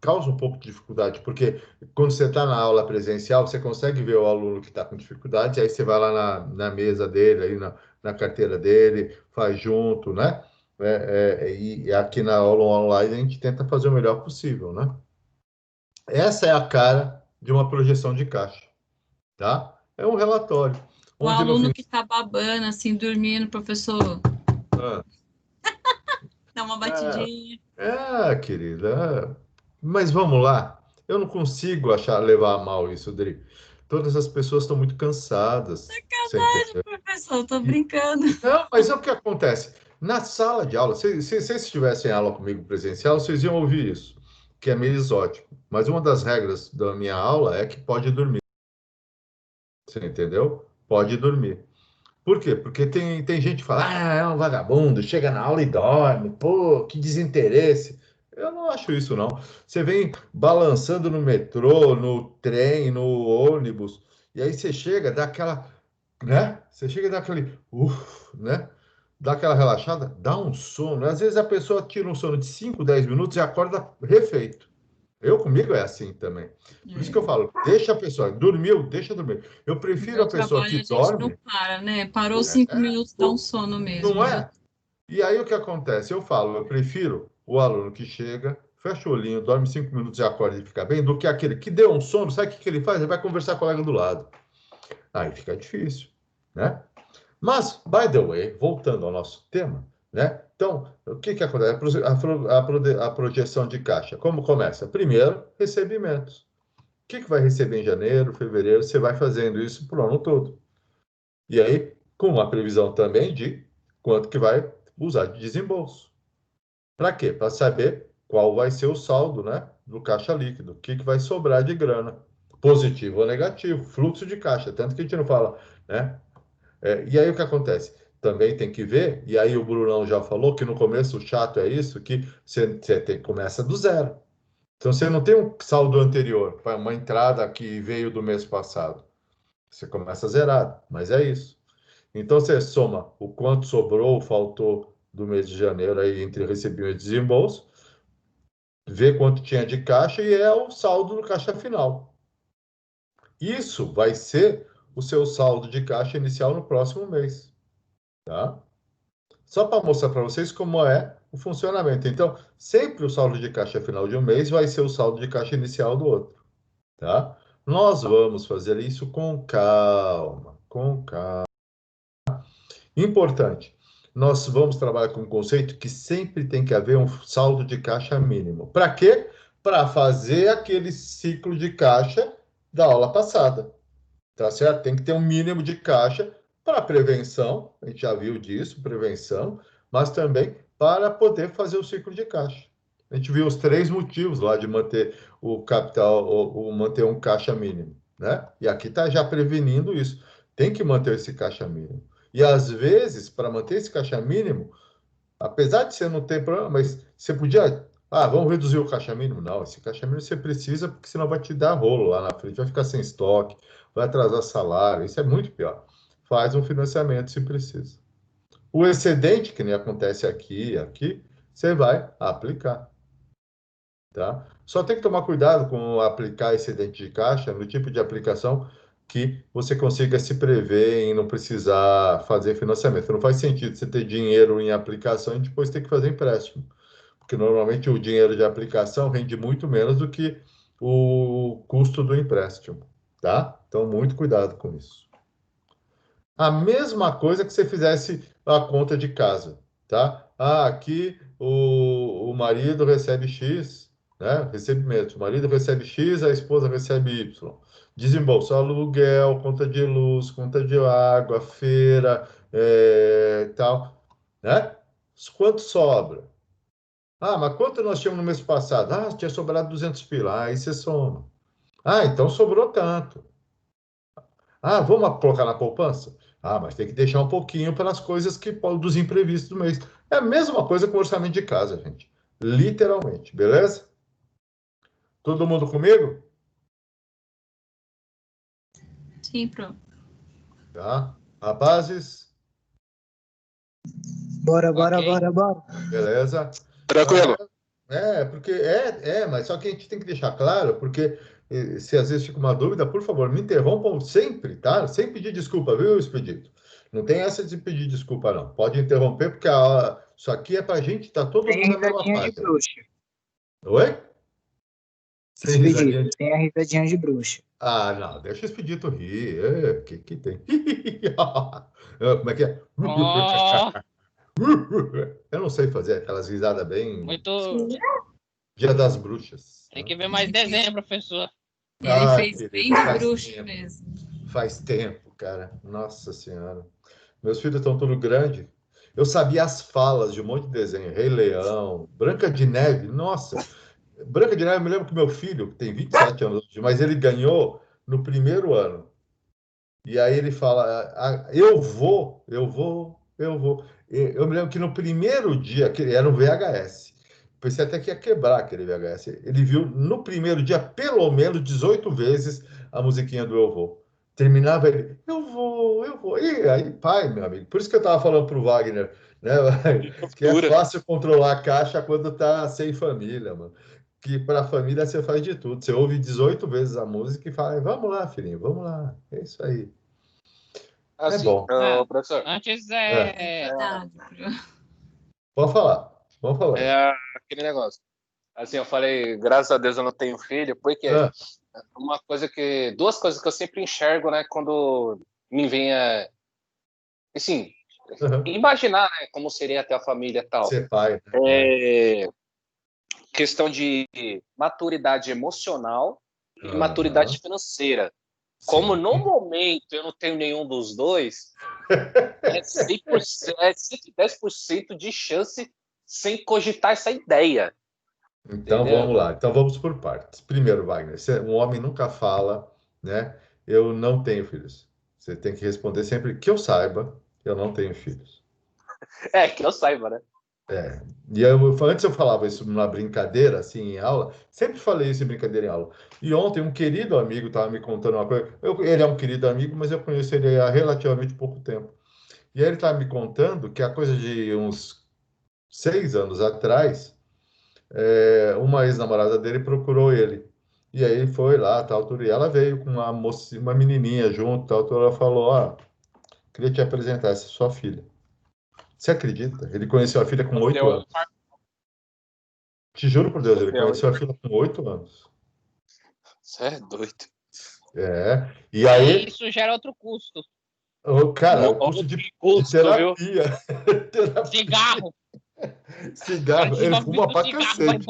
causa um pouco de dificuldade, porque quando você está na aula presencial, você consegue ver o aluno que está com dificuldade, aí você vai lá na mesa dele, aí na carteira dele, faz junto, né? E aqui na aula online a gente tenta fazer o melhor possível, né? Essa é a cara de uma projeção de caixa, tá? É um relatório, O onde no fim... aluno que tá babando, assim, dormindo, professor, Ah, dá uma batidinha. querida, mas vamos lá. Eu não consigo levar a mal isso, Dri. Todas as pessoas estão muito cansadas, você entendeu? Professor, tô brincando. Não, mas é o que acontece. Na sala de aula, se vocês tivessem aula comigo presencial, vocês iam ouvir isso, que é meio exótico. Mas uma das regras da minha aula é que pode dormir. Você entendeu? Pode dormir. Por quê? Porque tem gente que fala, é um vagabundo, chega na aula e dorme, pô, que desinteresse. Eu não acho isso, não. Você vem balançando no metrô, no trem, no ônibus, e aí você chega, dá aquela, né? Você chega e dá aquele, né? Dá aquela relaxada, dá um sono. Às vezes a pessoa tira um sono de 5, 10 minutos e acorda refeito. Eu comigo é assim também. Por isso que eu falo, deixa a pessoa, dormiu, deixa dormir. Eu No prefiro meu a pessoa trabalho que a gente não dorme, para, né? Parou 5 minutos, dá um sono mesmo. não é? E aí o que acontece? Eu falo, eu prefiro o aluno que chega, fecha o olhinho, dorme 5 minutos e acorda e fica bem, do que aquele que deu um sono, sabe o que ele faz? Ele vai conversar com o colega do lado. Aí fica difícil, né? Mas, by the way, voltando ao nosso tema, né? Então, o que que acontece? A projeção de caixa, como começa? Primeiro, recebimentos. O que que vai receber em janeiro, fevereiro? Você vai fazendo isso para o ano todo. E aí, com uma previsão também de quanto que vai usar de desembolso. Para quê? Para saber qual vai ser o saldo, né, do caixa líquido, o que que vai sobrar de grana, positivo ou negativo, fluxo de caixa, tanto que a gente não fala, né? E aí o que acontece? Também tem que ver, e aí o Brunão já falou que no começo o chato é isso, que começa do zero. Então você não tem um saldo anterior, uma entrada que veio do mês passado. Você começa zerado, mas é isso. Então você soma o quanto sobrou ou faltou do mês de janeiro aí entre recebimento e desembolso, vê quanto tinha de caixa e é o saldo do caixa final. Isso vai ser o seu saldo de caixa inicial no próximo mês, tá? Só para mostrar para vocês como é o funcionamento. Então, sempre o saldo de caixa final de um mês vai ser o saldo de caixa inicial do outro, tá? Nós vamos fazer isso com calma, com calma. Importante, nós vamos trabalhar com um conceito que sempre tem que haver um saldo de caixa mínimo. Para quê? Para fazer aquele ciclo de caixa da aula passada, tá certo? Tem que ter um mínimo de caixa para prevenção, a gente já viu disso, prevenção, mas também para poder fazer o ciclo de caixa. A gente viu os 3 motivos lá de manter o capital, ou manter um caixa mínimo, né? E aqui está já prevenindo isso. Tem que manter esse caixa mínimo. E às vezes, para manter esse caixa mínimo, apesar de você não ter problema, mas você podia. Vamos reduzir o caixa mínimo? Não, esse caixa mínimo você precisa, porque senão vai te dar rolo lá na frente, vai ficar sem estoque, vai atrasar salário, isso é muito pior. Faz um financiamento se precisa. O excedente, que nem acontece aqui, você vai aplicar. tá? Só tem que tomar cuidado com aplicar excedente de caixa no tipo de aplicação que você consiga se prever em não precisar fazer financiamento. Não faz sentido você ter dinheiro em aplicação e depois ter que fazer empréstimo, porque normalmente o dinheiro de aplicação rende muito menos do que o custo do empréstimo, tá? Então, muito cuidado com isso. A mesma coisa que você fizesse a conta de casa, tá? Ah, aqui o marido recebe X, né? Recebimento. O marido recebe X, a esposa recebe Y. Desembolso, aluguel, conta de luz, conta de água, feira, tal, né? Quanto sobra? Ah, mas quanto nós tínhamos no mês passado? Ah, tinha sobrado 200 pila. Aí você soma. Ah, então sobrou tanto. Ah, vamos colocar na poupança? Ah, mas tem que deixar um pouquinho para as coisas que dos imprevistos do mês. É a mesma coisa com o orçamento de casa, gente. Literalmente, beleza? Todo mundo comigo? Sim, pronto. Tá. Rapazes? Bora. Beleza? Tranquilo. Porque mas só que a gente tem que deixar claro, porque se às vezes fica uma dúvida, por favor, me interrompam sempre, tá? Sem pedir desculpa, viu, Expedito? Não tem essa de pedir desculpa, não. Pode interromper, porque isso aqui é pra gente estar todo Tem mundo a na mesma risadinha de página. bruxa. Oi? Sem risadinha de... Tem a risadinha de bruxa. Ah, não, deixa o Expedito rir. Que tem? Como é que é? Oh, Eu não sei fazer aquelas risadas bem... muito. Dia das Bruxas. Tem que ver mais desenho, professor. Ele fez querido, bem de faz bruxo tempo. mesmo. Faz tempo, cara. Nossa Senhora. Meus filhos estão tudo grande. Eu sabia as falas de um monte de desenho. Rei Leão, Branca de Neve. Nossa, Branca de Neve, eu me lembro que meu filho, que tem 27 anos, mas ele ganhou no primeiro ano. E aí ele fala, eu vou. Eu me lembro que no primeiro dia, que era um VHS, pensei até que ia quebrar aquele VHS. Ele viu no primeiro dia, pelo menos 18 vezes, a musiquinha do Eu Vou. Terminava ele, eu vou. E aí, pai, meu amigo, por isso que eu estava falando para o Wagner, né, que é fácil controlar a caixa quando tá sem família, mano. Que para a família você faz de tudo. Você ouve 18 vezes a música e fala, vamos lá, filhinho, vamos lá. É isso aí. É Assim, bom. professor. Antes Pode falar. Vamos falar. É aquele negócio. Assim, eu falei, graças a Deus eu não tenho filho, porque duas coisas que eu sempre enxergo, né, quando me vem assim, imaginar, né, como seria até a família e tal. Ser pai. Né? Questão de maturidade emocional e maturidade financeira. Sim. Como no momento eu não tenho nenhum dos dois, é 110% de chance sem cogitar essa ideia. Então, entendeu? Vamos lá. Então, vamos por partes. Primeiro, Wagner, um homem nunca fala, né? Eu não tenho filhos. Você tem que responder sempre que eu saiba, eu não tenho filhos. Que eu saiba, né? E antes eu falava isso numa brincadeira, assim, em aula. Sempre falei isso em brincadeira em aula. E ontem um querido amigo estava me contando uma coisa. Ele é um querido amigo, mas eu conheço ele há relativamente pouco tempo. E aí ele estava me contando que a coisa de uns 6 anos atrás, uma ex-namorada dele procurou ele. E aí ele foi lá, tal, tudo. E ela veio com uma menininha junto, tal, tudo. Ela falou, queria te apresentar, essa é sua filha. Você acredita? Ele conheceu a filha com 8 anos. Te juro por Deus, ele conheceu a filha com 8 anos. Você é doido. E aí... Isso gera outro custo. Cara, o custo de terapia. Cigarro. Ele fuma pra cacete.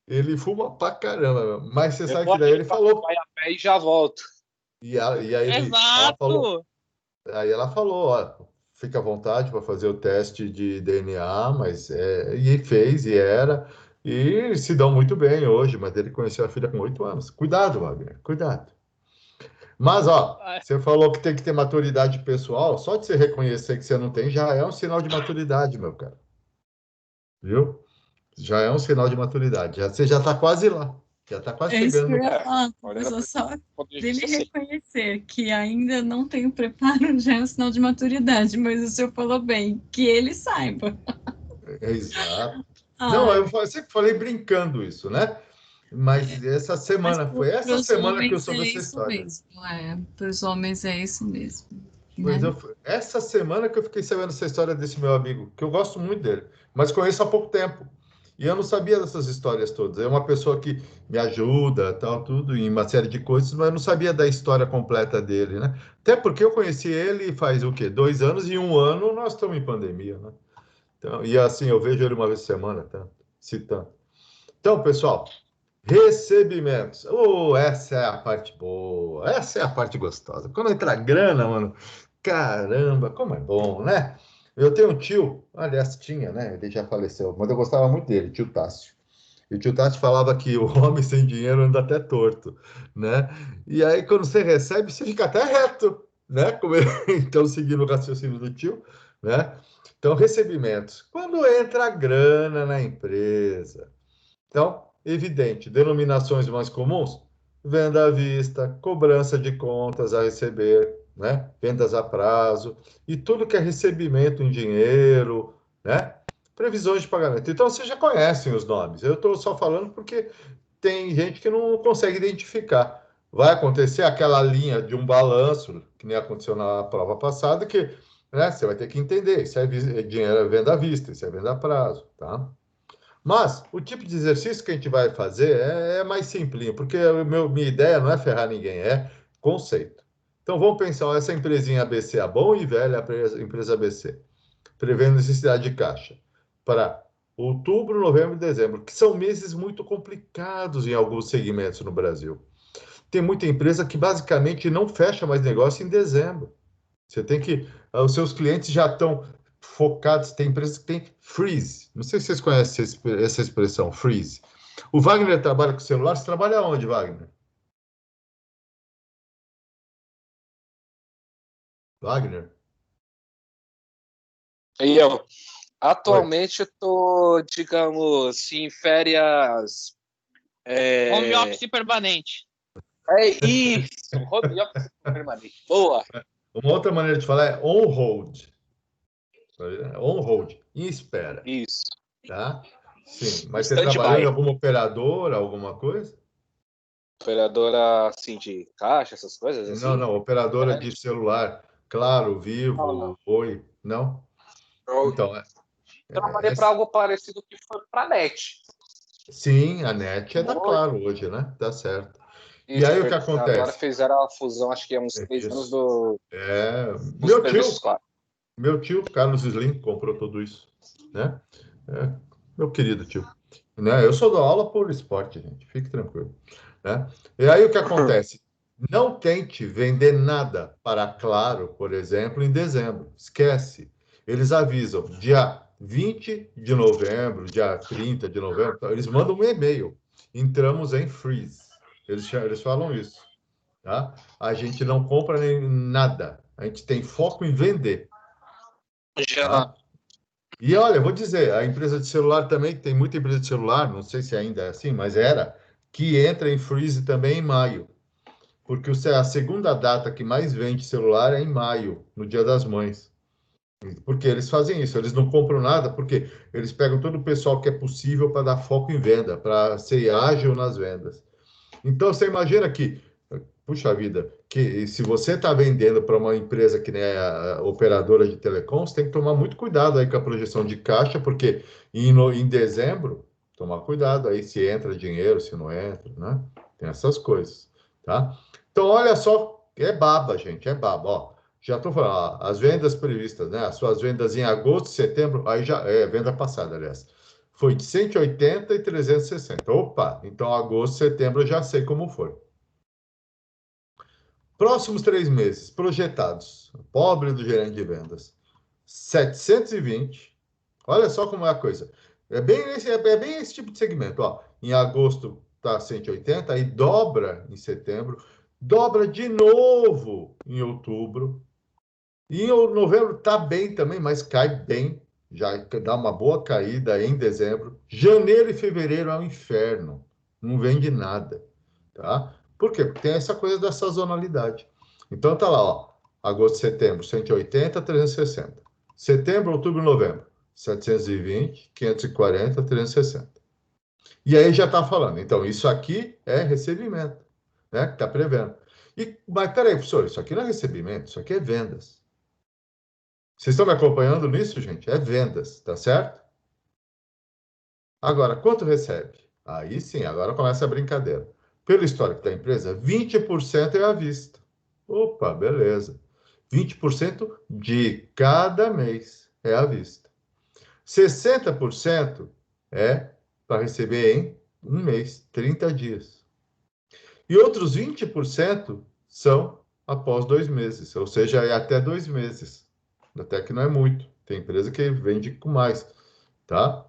Ele fuma pra caramba. Mas você sabe que daí ele falou... Vai a pé e já volto. E aí Exato! Ela falou, fica à vontade para fazer o teste de DNA, mas e fez, e se dão muito bem hoje, mas ele conheceu a filha com 8 anos. Cuidado, Wagner, cuidado. Mas, você falou que tem que ter maturidade pessoal, só de você reconhecer que você não tem, já é um sinal de maturidade, meu cara. Viu? Já é um sinal de maturidade. Você já está quase lá. Já está quase chegando. Professor, só dele reconhecer que ainda não tem o preparo já é um sinal de maturidade, mas o senhor falou bem, que ele saiba. Exato. Não, eu sempre falei brincando isso, né? Mas essa semana, foi essa semana que eu soube essa história. Para os homens é isso mesmo. Pois Né? essa semana que eu fiquei sabendo essa história desse meu amigo, que eu gosto muito dele, mas conheço há pouco tempo. E eu não sabia dessas histórias todas. É uma pessoa que me ajuda, tal, tudo, em uma série de coisas, mas eu não sabia da história completa dele, né? Até porque eu conheci ele faz o quê? 2 anos, e 1 ano nós estamos em pandemia, né? Então, e assim, eu vejo ele uma vez por semana, tá? Citando. Então, pessoal, recebimentos. Oh, essa é a parte boa, essa é a parte gostosa. Quando entra grana, mano, caramba, como é bom, né? Eu tenho um tio, aliás, tinha, né? Ele já faleceu, mas eu gostava muito dele, tio Tássio. E o tio Tássio falava que o homem sem dinheiro anda até torto, né? E aí, quando você recebe, você fica até reto, né? Então, seguindo o raciocínio do tio, né? Então, recebimentos. Quando entra grana na empresa, então, evidente, denominações mais comuns: venda à vista, cobrança de contas a receber, né? Vendas a prazo e tudo que é recebimento em dinheiro, né? Previsões de pagamento. Então, vocês já conhecem os nomes. Eu estou só falando porque tem gente que não consegue identificar. Vai acontecer aquela linha de um balanço, que nem aconteceu na prova passada, que, né, você vai ter que entender. Isso é dinheiro é venda à vista, isso é venda a prazo, tá? Mas o tipo de exercício que a gente vai fazer é mais simplinho, porque minha ideia não é ferrar ninguém, é conceito. Então vamos pensar, ó, essa empresinha ABC, a bom e velha empresa ABC, prevendo necessidade de caixa para outubro, novembro e dezembro, que são meses muito complicados em alguns segmentos no Brasil. Tem muita empresa que basicamente não fecha mais negócio em dezembro. Você tem que. Os seus clientes já estão focados. Tem empresas que têm freeze. Não sei se vocês conhecem essa expressão, freeze. O Wagner trabalha com celular. Você trabalha onde, Wagner? Wagner? E eu, Oi. atualmente, eu tô, digamos, em férias. Home office permanente. É isso, home office permanente. Boa. Uma outra maneira de falar é on hold. On hold, em espera. Isso. Tá? Sim, mas você Stand-by. trabalhou em alguma operadora, alguma coisa? Operadora, assim, de caixa, essas coisas assim? Não, operadora de celular. Claro, Vivo, Não. Oi. Não? Eu Então, trabalhei para algo parecido que foi para a NET. sim, a NET é da Claro hoje, né? Tá certo. E Isso, aí o que agora acontece? fizeram a fusão, acho que há uns 3 anos Isso. dos serviços Claro. Meu tio, Carlos Slim, comprou tudo isso, né? Meu querido tio. Né? Eu só dou aula por esporte, gente. Fique tranquilo. Né? E aí o que acontece? Não tente vender nada para Claro, por exemplo, em dezembro. Esquece. Eles avisam dia 20 de novembro, dia 30 de novembro, eles mandam um e-mail. Entramos em freeze. Eles falam isso. Tá? A gente não compra nem nada. A gente tem foco em vender. Tá? E olha, eu vou dizer, a empresa de celular também, tem muita empresa de celular, não sei se ainda é assim, mas era, que entra em freeze também em maio. Porque a segunda data que mais vende celular é em maio, no Dia das Mães. Porque eles fazem isso, eles não compram nada, porque eles pegam todo o pessoal que é possível para dar foco em venda, para ser ágil nas vendas. Então, você imagina que, puxa vida, que se você está vendendo para uma empresa que nem a operadora de telecom, você tem que tomar muito cuidado aí com a projeção de caixa, porque em dezembro, tomar cuidado aí se entra dinheiro, se não entra, né? Tem essas coisas, tá? Então, olha só, é baba, gente, é baba, ó. Já estou falando, ó, as vendas previstas, né? As suas vendas em agosto, setembro, aí já é venda passada, aliás. Foi de 180 e 360. Opa, então agosto, setembro eu já sei como foi. Próximos 3 meses, projetados. Pobre do gerente de vendas. 720. Olha só como é a coisa. É bem esse tipo de segmento. Ó. Em agosto está 180, aí dobra em setembro, dobra de novo em outubro. E em novembro está bem também, mas cai bem. Já dá uma boa caída em dezembro. Janeiro e fevereiro é um inferno. Não vende nada. Tá? Por quê? Porque tem essa coisa da sazonalidade. Então tá lá, ó. Agosto, setembro, 180, 360. Setembro, outubro, novembro. 720, 540, 360. E aí já está falando. Então, isso aqui é recebimento, né? Que está prevendo. Mas peraí, professor, isso aqui não é recebimento, isso aqui é vendas. Vocês estão me acompanhando nisso, gente? É vendas, tá certo? Agora, quanto recebe? Aí sim, agora começa a brincadeira. Pelo histórico da empresa, 20% é à vista. Opa, beleza. 20% de cada mês é à vista. 60% é para receber em um mês, 30 dias. E outros 20% são após 2 meses, ou seja, é até 2 meses. Até que não é muito. Tem empresa que vende com mais, tá?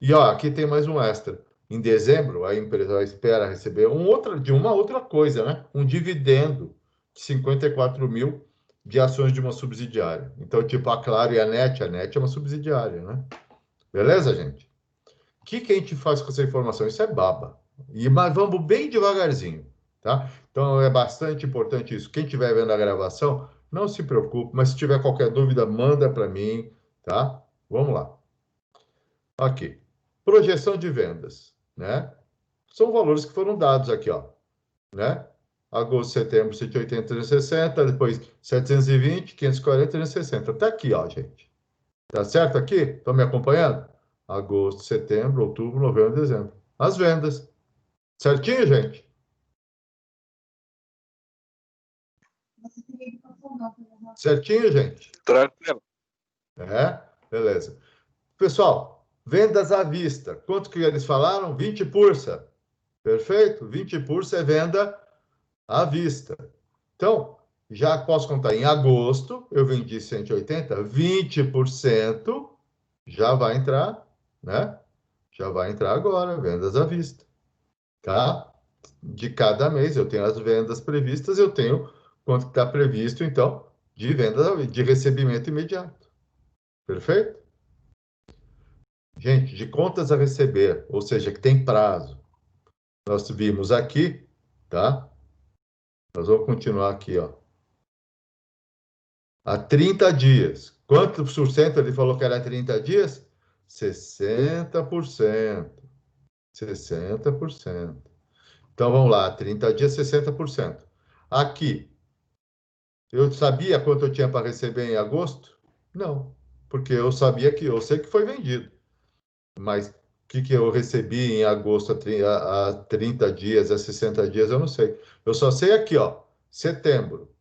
E ó, aqui tem mais um extra. Em dezembro, a empresa espera receber uma outra coisa, né? Um dividendo de 54 mil de ações de uma subsidiária. Então, tipo a Claro e a NET é uma subsidiária, né? Beleza, gente? O que a gente faz com essa informação? Isso é baba. Mas vamos bem devagarzinho, tá? Então, é bastante importante isso. Quem estiver vendo a gravação, não se preocupe, mas se tiver qualquer dúvida, manda para mim, tá? Vamos lá. Aqui. Projeção de vendas, né? São valores que foram dados aqui, ó, né? Agosto, setembro, 180, 360, depois 720, 540, 360. Tá aqui, ó, gente. Tá certo aqui? Estão me acompanhando? Agosto, setembro, outubro, novembro, dezembro. As vendas. Certinho, gente? Certinho, gente? Tranquilo. É? Beleza. Pessoal, vendas à vista. Quanto que eles falaram? 20 pursa. Perfeito? 20 pursa é venda à vista. Então, já posso contar em agosto, eu vendi 180, 20% já vai entrar, né? Já vai entrar agora, vendas à vista, tá? De cada mês eu tenho as vendas previstas, eu tenho quanto está previsto, então, de venda, de recebimento imediato. Perfeito? Gente, de contas a receber, ou seja, que tem prazo. Nós vimos aqui, tá? Nós vamos continuar aqui, ó. Há 30 dias. Quantos por cento ele falou que era 30 dias? 60%. 60%. Então, vamos lá. 30 dias, 60%. Aqui, eu sabia quanto eu tinha para receber em agosto? Não, porque eu sabia que, eu sei que foi vendido. Mas o que eu recebi em agosto a 30 dias, a 60 dias, eu não sei. Eu só sei aqui, ó, setembro.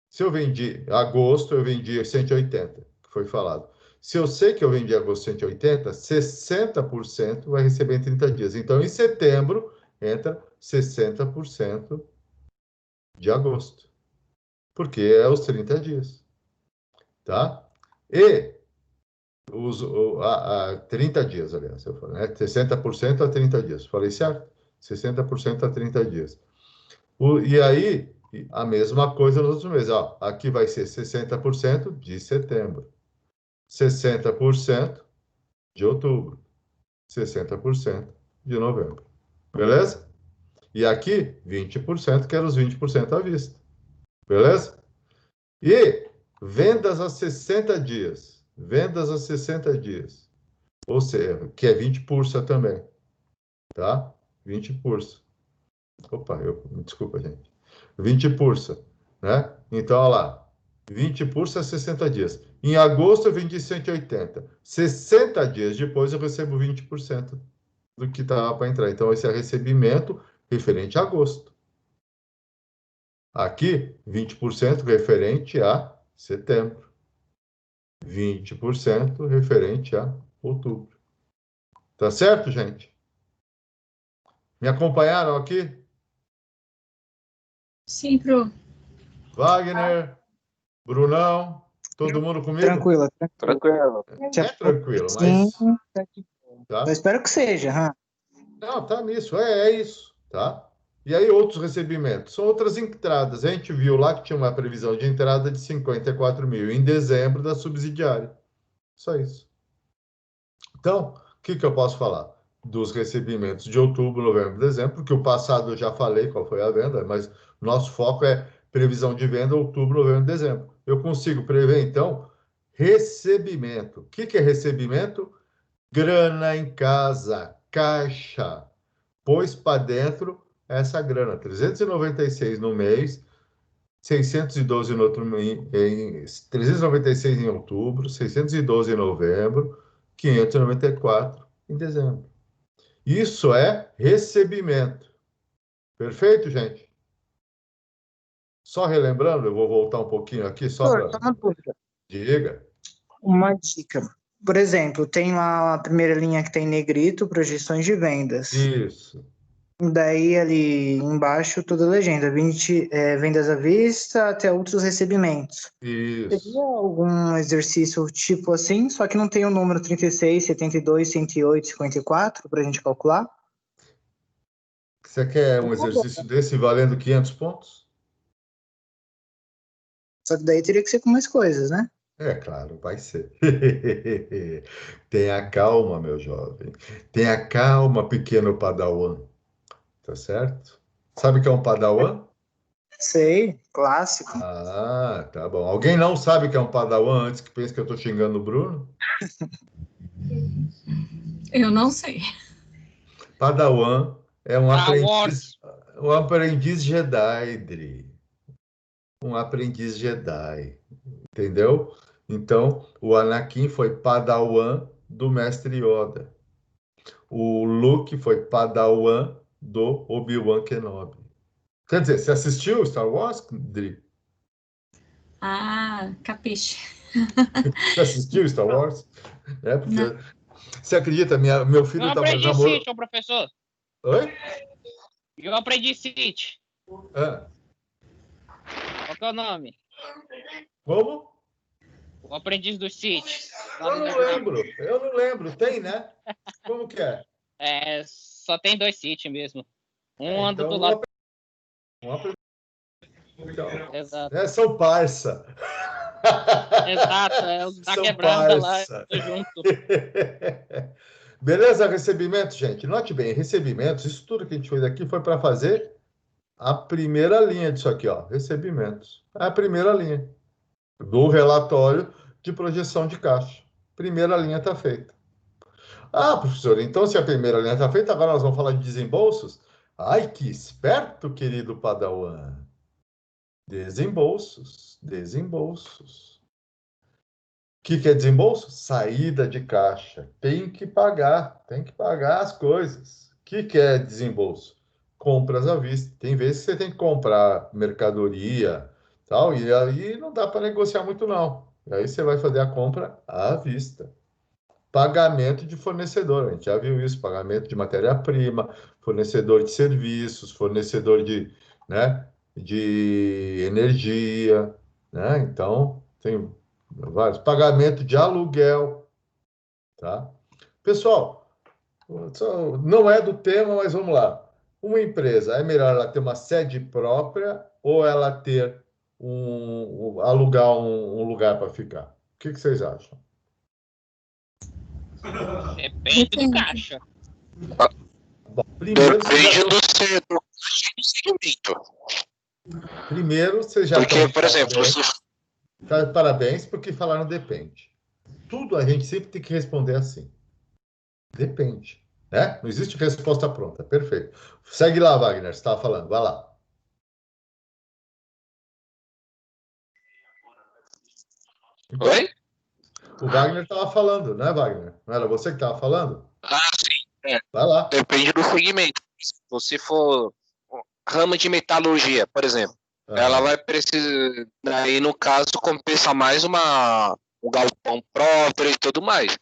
Se eu vendi agosto, eu vendi 180, que foi falado. Se eu sei que eu vendi agosto 180, 60% vai receber em 30 dias. Então, em setembro, entra 60% de agosto, porque é os 30 dias, tá? E a 30 dias, aliás, eu falei, né? 60% a 30 dias. Falei certo? 60% a 30 dias. E aí, a mesma coisa nos outros meses. Ó, aqui vai ser 60% de setembro, 60% de outubro, 60% de novembro. Beleza? E aqui, 20%, que era os 20% à vista. Beleza? E vendas a 60 dias. Vendas a 60 dias. Ou seja, que é 20 pursa também. Tá? 20 pursa. Opa, desculpa, gente. 20 pursa, né? Então, olha lá. 20 pursa, 60 dias. Em agosto, eu vendi 180. 60 dias depois, eu recebo 20% do que estava para entrar. Então, esse é recebimento referente a agosto. Aqui, 20% referente a setembro. 20% referente a outubro. Tá certo, gente? Me acompanharam aqui? Sim, Pro. Wagner, Brunão, todo mundo comigo? Tranquilo. Tranquilo. É tranquilo, Sim, mas... Tá? eu espero que seja. Huh? Não, tá nisso, é isso, tá? E aí, outros recebimentos, são outras entradas. A gente viu lá que tinha uma previsão de entrada de 54 mil em dezembro da subsidiária. Só isso. Então, o que eu posso falar? Dos recebimentos de outubro, novembro, dezembro, porque o passado eu já falei qual foi a venda, mas nosso foco é previsão de venda outubro, novembro, dezembro. Eu consigo prever, então, recebimento. O que é recebimento? Grana em casa, caixa. Pôs para dentro essa grana. 396 no mês, 612 no outro mês, 396 em outubro, 612 em novembro, 594 em dezembro. Isso é recebimento. Perfeito, gente? Só relembrando, eu vou voltar um pouquinho aqui, só para... Só uma dúvida. Diga. Uma dica. Por exemplo, tem lá a primeira linha que tem negrito, projeções de vendas. Isso. Daí ali embaixo toda a legenda, vendas à vista até outros recebimentos. Isso. Teria algum exercício tipo assim, só que não tem o número 36, 72, 108, 54 para a gente calcular? Você quer um exercício desse valendo 500 pontos? Só que daí teria que ser com mais coisas, né? É claro, vai ser. Tenha calma, meu jovem. Tenha calma, pequeno padawan. Tá certo? Sabe o que é um padawan? Sei, clássico. Ah, tá bom. Alguém não sabe o que é um padawan antes que pense que eu estou xingando o Bruno? Eu não sei. Padawan é um aprendiz Jedi, Dri. Um aprendiz Jedi. Entendeu? Então, o Anakin foi padawan do mestre Yoda. O Luke foi padawan do Obi-Wan Kenobi. Quer dizer, você assistiu Star Wars, Dri? Ah, capiche. Você assistiu Star Wars? É, porque... Não. Você acredita? Meu filho Eu estava aprendi namorando... City, professor. Oi? Eu aprendi City. Ah, Qual que é o nome? como? O aprendiz do City. Eu não lembro. Tem, né? Como que é? É, só tem 2 City mesmo. Um anda Então, do lado. Então, Exato. são parça. Exato, é os da São quebrada lá, parça. tudo junto. Beleza? Recebimento, gente. Note bem, recebimentos, isso tudo que a gente fez aqui foi para fazer a primeira linha disso aqui, ó. Recebimentos. É a primeira linha do relatório de projeção de caixa. Primeira linha está feita. Ah, professor, então se a primeira linha está feita, agora nós vamos falar de desembolsos? Ai, que esperto, querido Padawan. Desembolsos, desembolsos. O que é desembolso? Saída de caixa. Tem que pagar as coisas. O que é desembolso? Compras à vista. Tem vezes que você tem que comprar mercadoria, tal, e aí não dá para negociar muito, não. E aí você vai fazer a compra à vista. Pagamento de fornecedor, a gente já viu isso, pagamento de matéria-prima, fornecedor de serviços, fornecedor de, né, de energia, né? Então, tem vários. Pagamento de aluguel, tá? Pessoal, não é do tema, mas vamos lá. Uma empresa, é melhor ela ter uma sede própria ou ela ter alugar um lugar para ficar? O que vocês acham? Depende do caixa. Bom, primeiro, depende do segmento. Primeiro, vocês já Porque, por exemplo, parabéns, porque falaram depende. Tudo a gente sempre tem que responder assim. Depende. Né? Não existe resposta pronta. Perfeito. Segue lá, Wagner. Você estava falando. Vai lá. Então, oi? o Wagner estava falando, né, Wagner? Não era você que estava falando? Ah, sim. É. Vai lá. Depende do segmento. Se você for ramo de metalurgia, por exemplo, ela vai precisar, daí no caso, compensa mais um galpão próprio e tudo mais.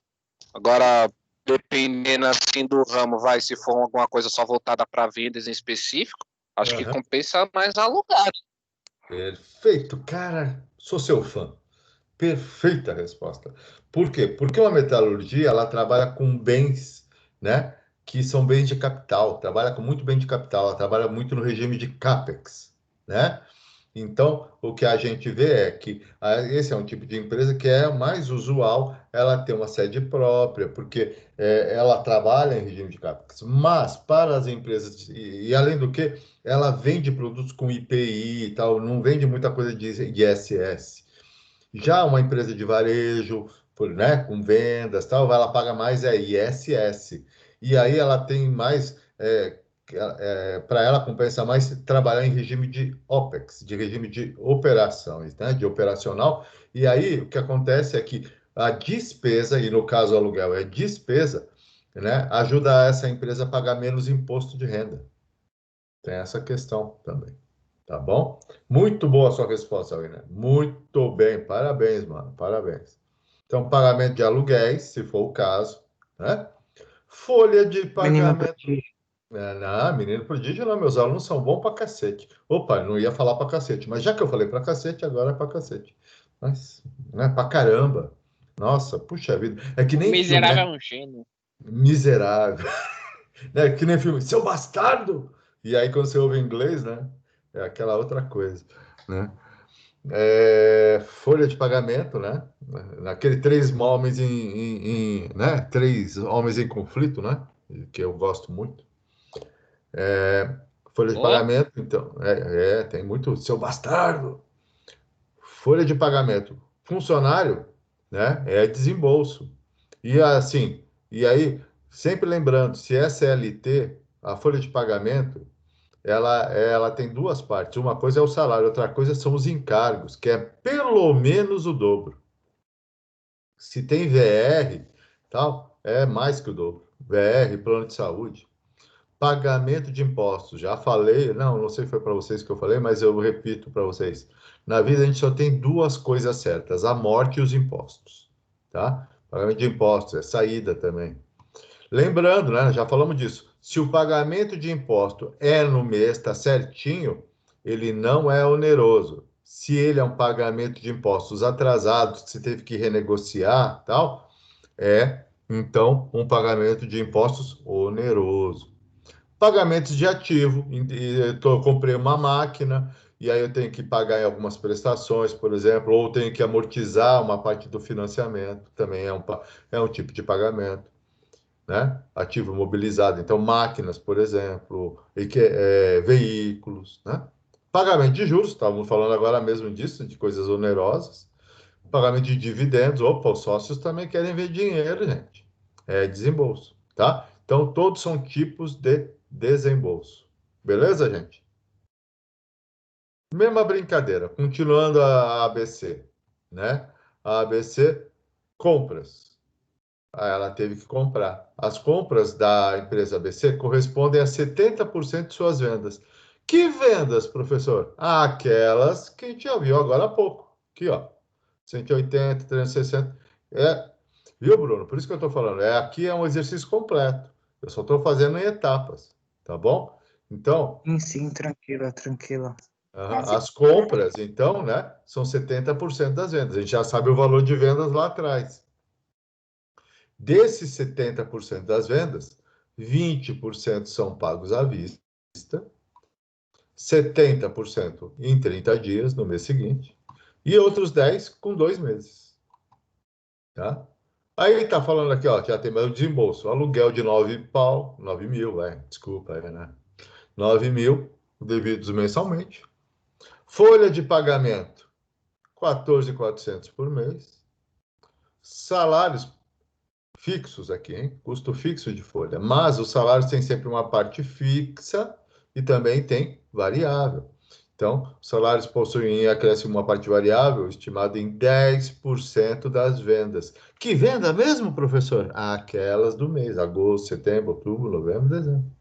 Agora, dependendo assim do ramo, se for alguma coisa só voltada para vendas em específico, acho que compensa mais alugar. Perfeito, cara. Sou seu fã. Perfeita resposta. Por quê? Porque uma metalurgia, ela trabalha com bens, né, que são bens de capital, trabalha com muito bem de capital, ela trabalha muito no regime de CAPEX, né? Então, o que a gente vê é que esse é um tipo de empresa que é mais usual ela ter uma sede própria, porque ela trabalha em regime de CAPEX. Mas, para as empresas, e além do que, ela vende produtos com IPI e tal, não vende muita coisa de ISS. Já uma empresa de varejo, né, com vendas, tal, ela paga mais ISS. E aí ela tem mais, para ela compensa mais trabalhar em regime de OPEX, de regime de operações, né, de operacional. E aí o que acontece é que a despesa, e no caso o aluguel é despesa, né, ajuda essa empresa a pagar menos imposto de renda. Tem essa questão também. Tá bom? Muito boa a sua resposta, Wina. Muito bem. Parabéns, mano. Parabéns. Então, pagamento de aluguéis, se for o caso, né? Folha de Menino pagamento. prodígio. Não, menino prodígio não. Meus alunos são bons pra cacete. Opa, não ia falar pra cacete, mas já que eu falei pra cacete, agora é pra cacete. Mas, né, pra caramba. Nossa, puxa vida. É que O nem filme, miserável né? é um gênio. Miserável. Né? Que nem filme, seu bastardo! E aí, quando você ouve em inglês, né? É aquela outra coisa, né? Folha de pagamento, né? Naquele três homens né? Três homens em conflito, né? Que eu gosto muito. Folha de Ô, pagamento, então, tem muito, seu bastardo. Folha de pagamento, funcionário, né? É desembolso. E assim, e aí, sempre lembrando, se é CLT, a folha de pagamento ela tem duas partes. Uma coisa é o salário, outra coisa são os encargos, que é pelo menos o dobro. Se tem VR, tal, é mais que o dobro. VR, plano de saúde. Pagamento de impostos. Já falei, não sei se foi para vocês que eu falei, mas eu repito para vocês. Na vida a gente só tem duas coisas certas: a morte e os impostos, tá? Pagamento de impostos é saída também. Lembrando, né, já falamos disso, se o pagamento de imposto é no mês, está certinho, ele não é oneroso. Se ele é um pagamento de impostos atrasados, que você teve que renegociar, tal, então, um pagamento de impostos oneroso. Pagamentos de ativo, comprei uma máquina, e aí eu tenho que pagar em algumas prestações, por exemplo, ou tenho que amortizar uma parte do financiamento, também é um tipo de pagamento, né? Ativo imobilizado, então máquinas, por exemplo, veículos, né? Pagamento de juros, estávamos falando agora mesmo disso, de coisas onerosas. Pagamento de dividendos, opa, os sócios também querem ver dinheiro, gente. É desembolso, tá? Então, todos são tipos de desembolso. Beleza, gente? Mesma brincadeira, continuando a ABC, né? A ABC, compras. Ela teve que comprar. As compras da empresa ABC correspondem a 70% de suas vendas. Que vendas, professor? Aquelas que a gente já viu agora há pouco. Aqui, ó. 180, 360. Viu, Bruno? Por isso que eu estou falando. Aqui é um exercício completo. Eu só estou fazendo em etapas, tá bom? Então, Sim, tranquila, tranquila. as compras, então, né, são 70% das vendas. A gente já sabe o valor de vendas lá atrás. Desses 70% das vendas, 20% são pagos à vista, 70% em 30 dias, no mês seguinte, e outros 10 com 2 meses. Tá? Aí ele está falando aqui, ó, já tem mais o desembolso. Aluguel de 9 mil, desculpa, né? 9 mil, devidos mensalmente. Folha de pagamento, 14.400 por mês. Salários fixos aqui, hein? Custo fixo de folha. Mas os salários têm sempre uma parte fixa e também tem variável. Então, os salários possuem acréscimo uma parte variável estimada em 10% das vendas. Que venda mesmo, professor? Aquelas do mês, agosto, setembro, outubro, novembro, dezembro.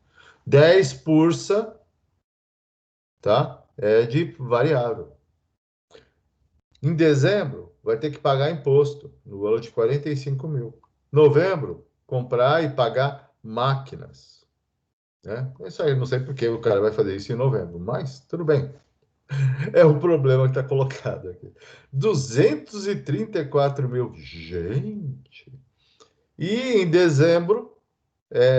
10%, tá? É de variável. Em dezembro, vai ter que pagar imposto no valor de 45 mil. Novembro, comprar e pagar máquinas. Né? Isso aí, não sei por que o cara vai fazer isso em novembro, mas tudo bem. É o problema que está colocado aqui. 234 mil. Gente! E em dezembro,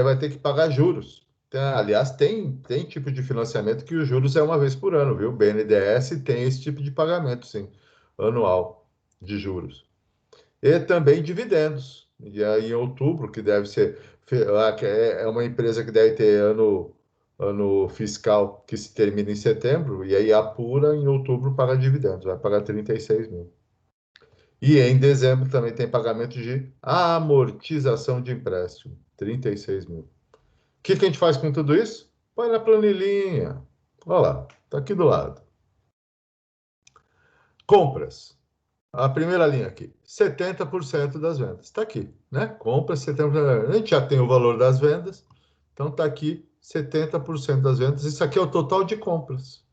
vai ter que pagar juros. Aliás, tem tipo de financiamento que os juros é uma vez por ano, viu? O BNDES tem esse tipo de pagamento, sim, anual de juros. E também dividendos. E aí, em outubro, que deve ser. Que é uma empresa que deve ter ano fiscal que se termina em setembro, e aí apura em outubro paga dividendos, vai pagar 36 mil. E em dezembro também tem pagamento de amortização de empréstimo, 36 mil. O que a gente faz com tudo isso? Põe na planilhinha. Olha lá, está aqui do lado. Compras. A primeira linha aqui, 70% das vendas. Está aqui, né? Compras, 70%. A gente já tem o valor das vendas, então está aqui 70% das vendas. Isso aqui é o total de compras.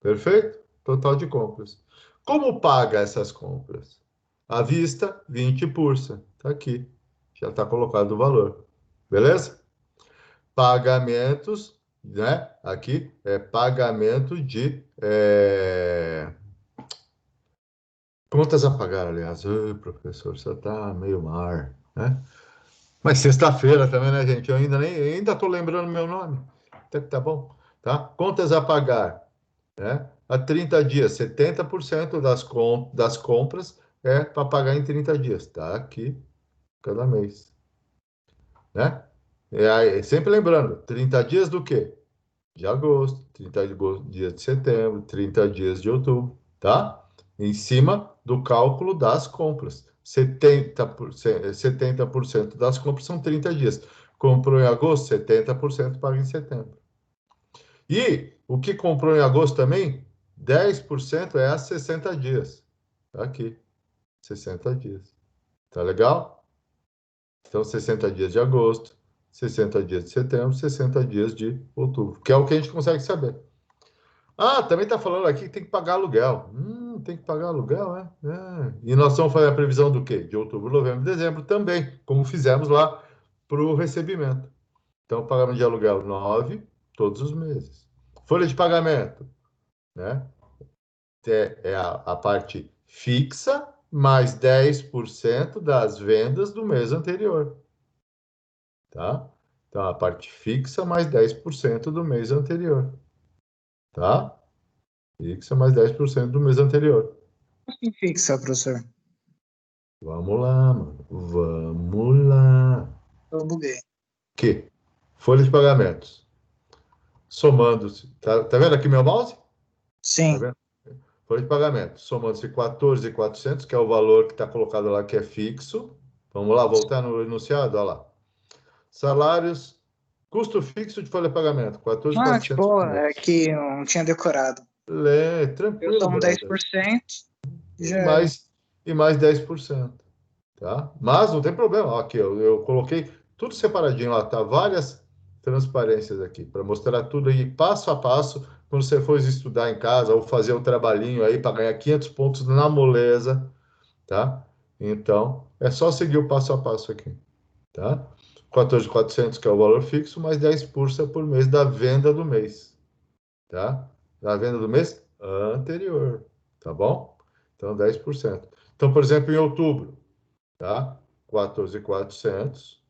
Perfeito? Total de compras. Como paga essas compras? À vista, 20%. Está aqui. Já está colocado o valor. Beleza? Pagamentos, né? Aqui é pagamento de contas a pagar, aliás. Ô, professor, você está meio mar, né? Mas sexta-feira também, né, gente? Eu ainda estou lembrando meu nome. Até que tá bom, tá? Contas a pagar, né? Há 30 dias, 70% das compras é para pagar em 30 dias. Tá aqui, cada mês, né? Sempre lembrando, 30 dias do quê? De agosto, 30 dias de setembro, 30 dias de outubro, tá? Em cima do cálculo das compras. 70% das compras são 30 dias. Comprou em agosto, 70% paga em setembro. E o que comprou em agosto também, 10% é a 60 dias. Tá aqui, 60 dias. Tá legal? Então, 60 dias de agosto, 60 dias de setembro, 60 dias de outubro, que é o que a gente consegue saber. Ah, também está falando aqui que tem que pagar aluguel. Tem que pagar aluguel, é? E nós vamos fazer a previsão do quê? De outubro, novembro, dezembro também, como fizemos lá para o recebimento. Então, pagamento de aluguel 9, todos os meses. Folha de pagamento, né? É a parte fixa mais 10% das vendas do mês anterior, tá? Então, a parte fixa mais 10% do mês anterior, tá? Fixa mais 10% do mês anterior. E fixa, professor. Vamos lá, mano. Vamos lá. Eu buguei. Que? Folha de pagamentos. Somando-se. Tá vendo aqui meu mouse? Tá Sim. vendo? Folha de pagamento. Somando-se 14.400, que é o valor que está colocado lá, que é fixo. Vamos lá, voltar no enunciado, olha lá. Salários, custo fixo de folha de pagamento, Ah, 14.400 tipo, por é mês. que eu não tinha decorado. Eu Tranquilo, tomo brother. 10%, E já era. mais 10%. Tá? Mas não tem problema. Ó, aqui, eu coloquei tudo separadinho lá, tá? Várias transparências aqui, para mostrar tudo aí passo a passo, quando você for estudar em casa ou fazer o trabalhinho aí para ganhar 500 pontos na moleza, tá? Então, é só seguir o passo a passo aqui, tá? 14.400, que é o valor fixo, mais 10% por mês da venda do mês, tá? Da venda do mês anterior, tá bom? Então, 10%. Então, por exemplo, em outubro, tá? 14.400,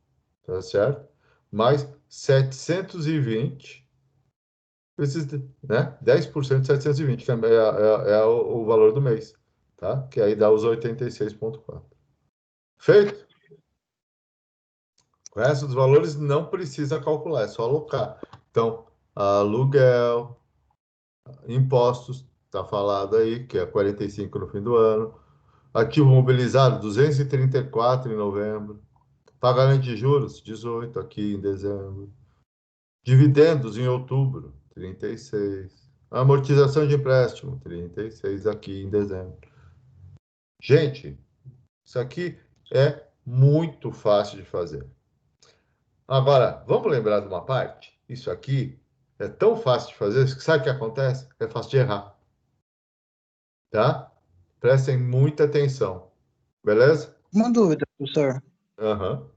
tá certo? Mais 720, né? 10% de 720, que é o valor do mês, tá? Que aí dá os 86,4. Feito? O resto dos valores não precisa calcular, é só alocar. Então, aluguel, impostos, tá falado aí, que é 45 no fim do ano. Ativo mobilizado, 234 em novembro. Pagamento de juros, 18 aqui em dezembro. Dividendos em outubro, 36. Amortização de empréstimo, 36 aqui em dezembro. Gente, isso aqui é muito fácil de fazer. Agora, vamos lembrar de uma parte? Isso aqui é tão fácil de fazer, que sabe o que acontece? É fácil de errar. Tá? Prestem muita atenção. Beleza? Uma dúvida, professor. Aham.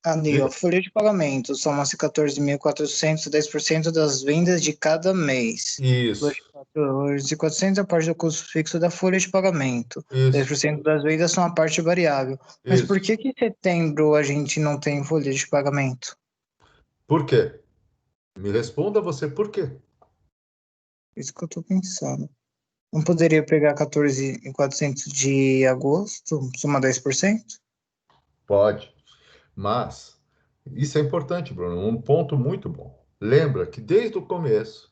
Ali, ó, Diga. folha de pagamento, soma-se 14.400, 10% das vendas de cada mês. Folha de Isso. 14.400 é a parte do custo fixo da folha de pagamento. Isso. 10% das vendas são a parte variável. Mas por Isso. que em setembro a gente não tem folha de pagamento? Por quê? Me responda você por quê? Isso que eu tô pensando. Não poderia pegar 14.400 de agosto, somar 10%? Pode. Mas isso é importante, Bruno. Um ponto muito bom. Lembra que desde o começo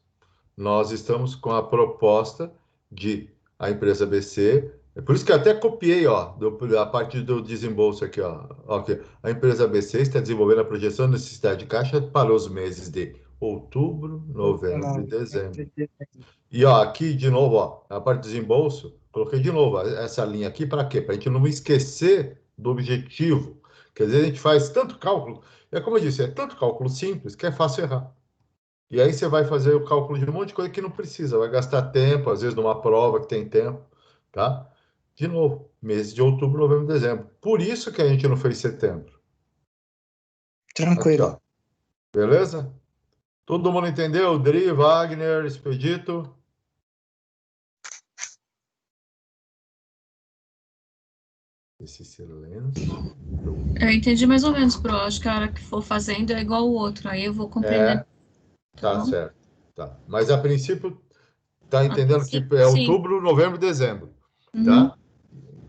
nós estamos com a proposta de a empresa BC É por isso que eu até copiei, ó, a parte do desembolso aqui, ó. Aqui. A empresa ABC está desenvolvendo a projeção de necessidade de caixa para os meses de outubro, novembro e dezembro. E ó, aqui de novo, ó, a parte de desembolso, coloquei de novo essa linha aqui para quê? Para a gente não esquecer do objetivo. Quer dizer, a gente faz tanto cálculo, é como eu disse, é tanto cálculo simples que é fácil errar. E aí você vai fazer o cálculo de um monte de coisa que não precisa, vai gastar tempo, às vezes numa prova que tem tempo, tá? De novo, mês de outubro, novembro, dezembro. Por isso que a gente não fez setembro. Tranquilo. Aqui, ó. Beleza? Todo mundo entendeu? Dri, Wagner, Expedito? Esse silêncio. Eu entendi mais ou menos, Pro. Acho que a hora que for fazendo é igual o outro. Aí eu vou compreender. Tá certo. Tá. Mas a princípio, tá entendendo que é Sim. outubro, novembro, dezembro. Tá?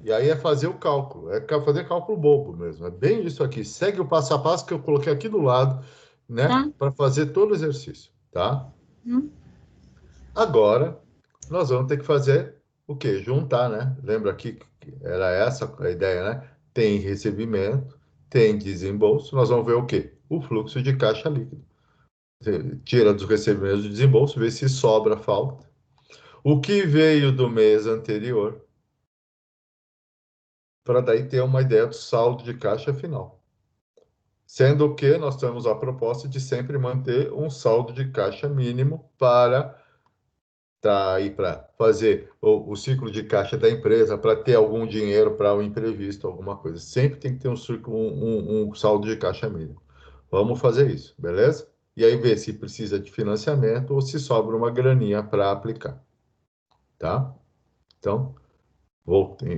E aí é fazer o cálculo. É fazer cálculo bobo mesmo. É bem isso aqui. Segue o passo a passo que eu coloquei aqui do lado, né? Tá. Para fazer todo o exercício. Tá? Agora, nós vamos ter que fazer o quê? Juntar, né? Lembra aqui que era essa a ideia, né? Tem recebimento, tem desembolso. Nós vamos ver o quê? O fluxo de caixa líquido. Você tira dos recebimentos de desembolso, vê se sobra falta. O que veio do mês anterior, para daí ter uma ideia do saldo de caixa final. Sendo que nós temos a proposta de sempre manter um saldo de caixa mínimo para aí para fazer o ciclo de caixa da empresa, para ter algum dinheiro para o imprevisto, alguma coisa. Sempre tem que ter um saldo de caixa mínimo. Vamos fazer isso, beleza? E aí ver se precisa de financiamento ou se sobra uma graninha para aplicar, tá? Então,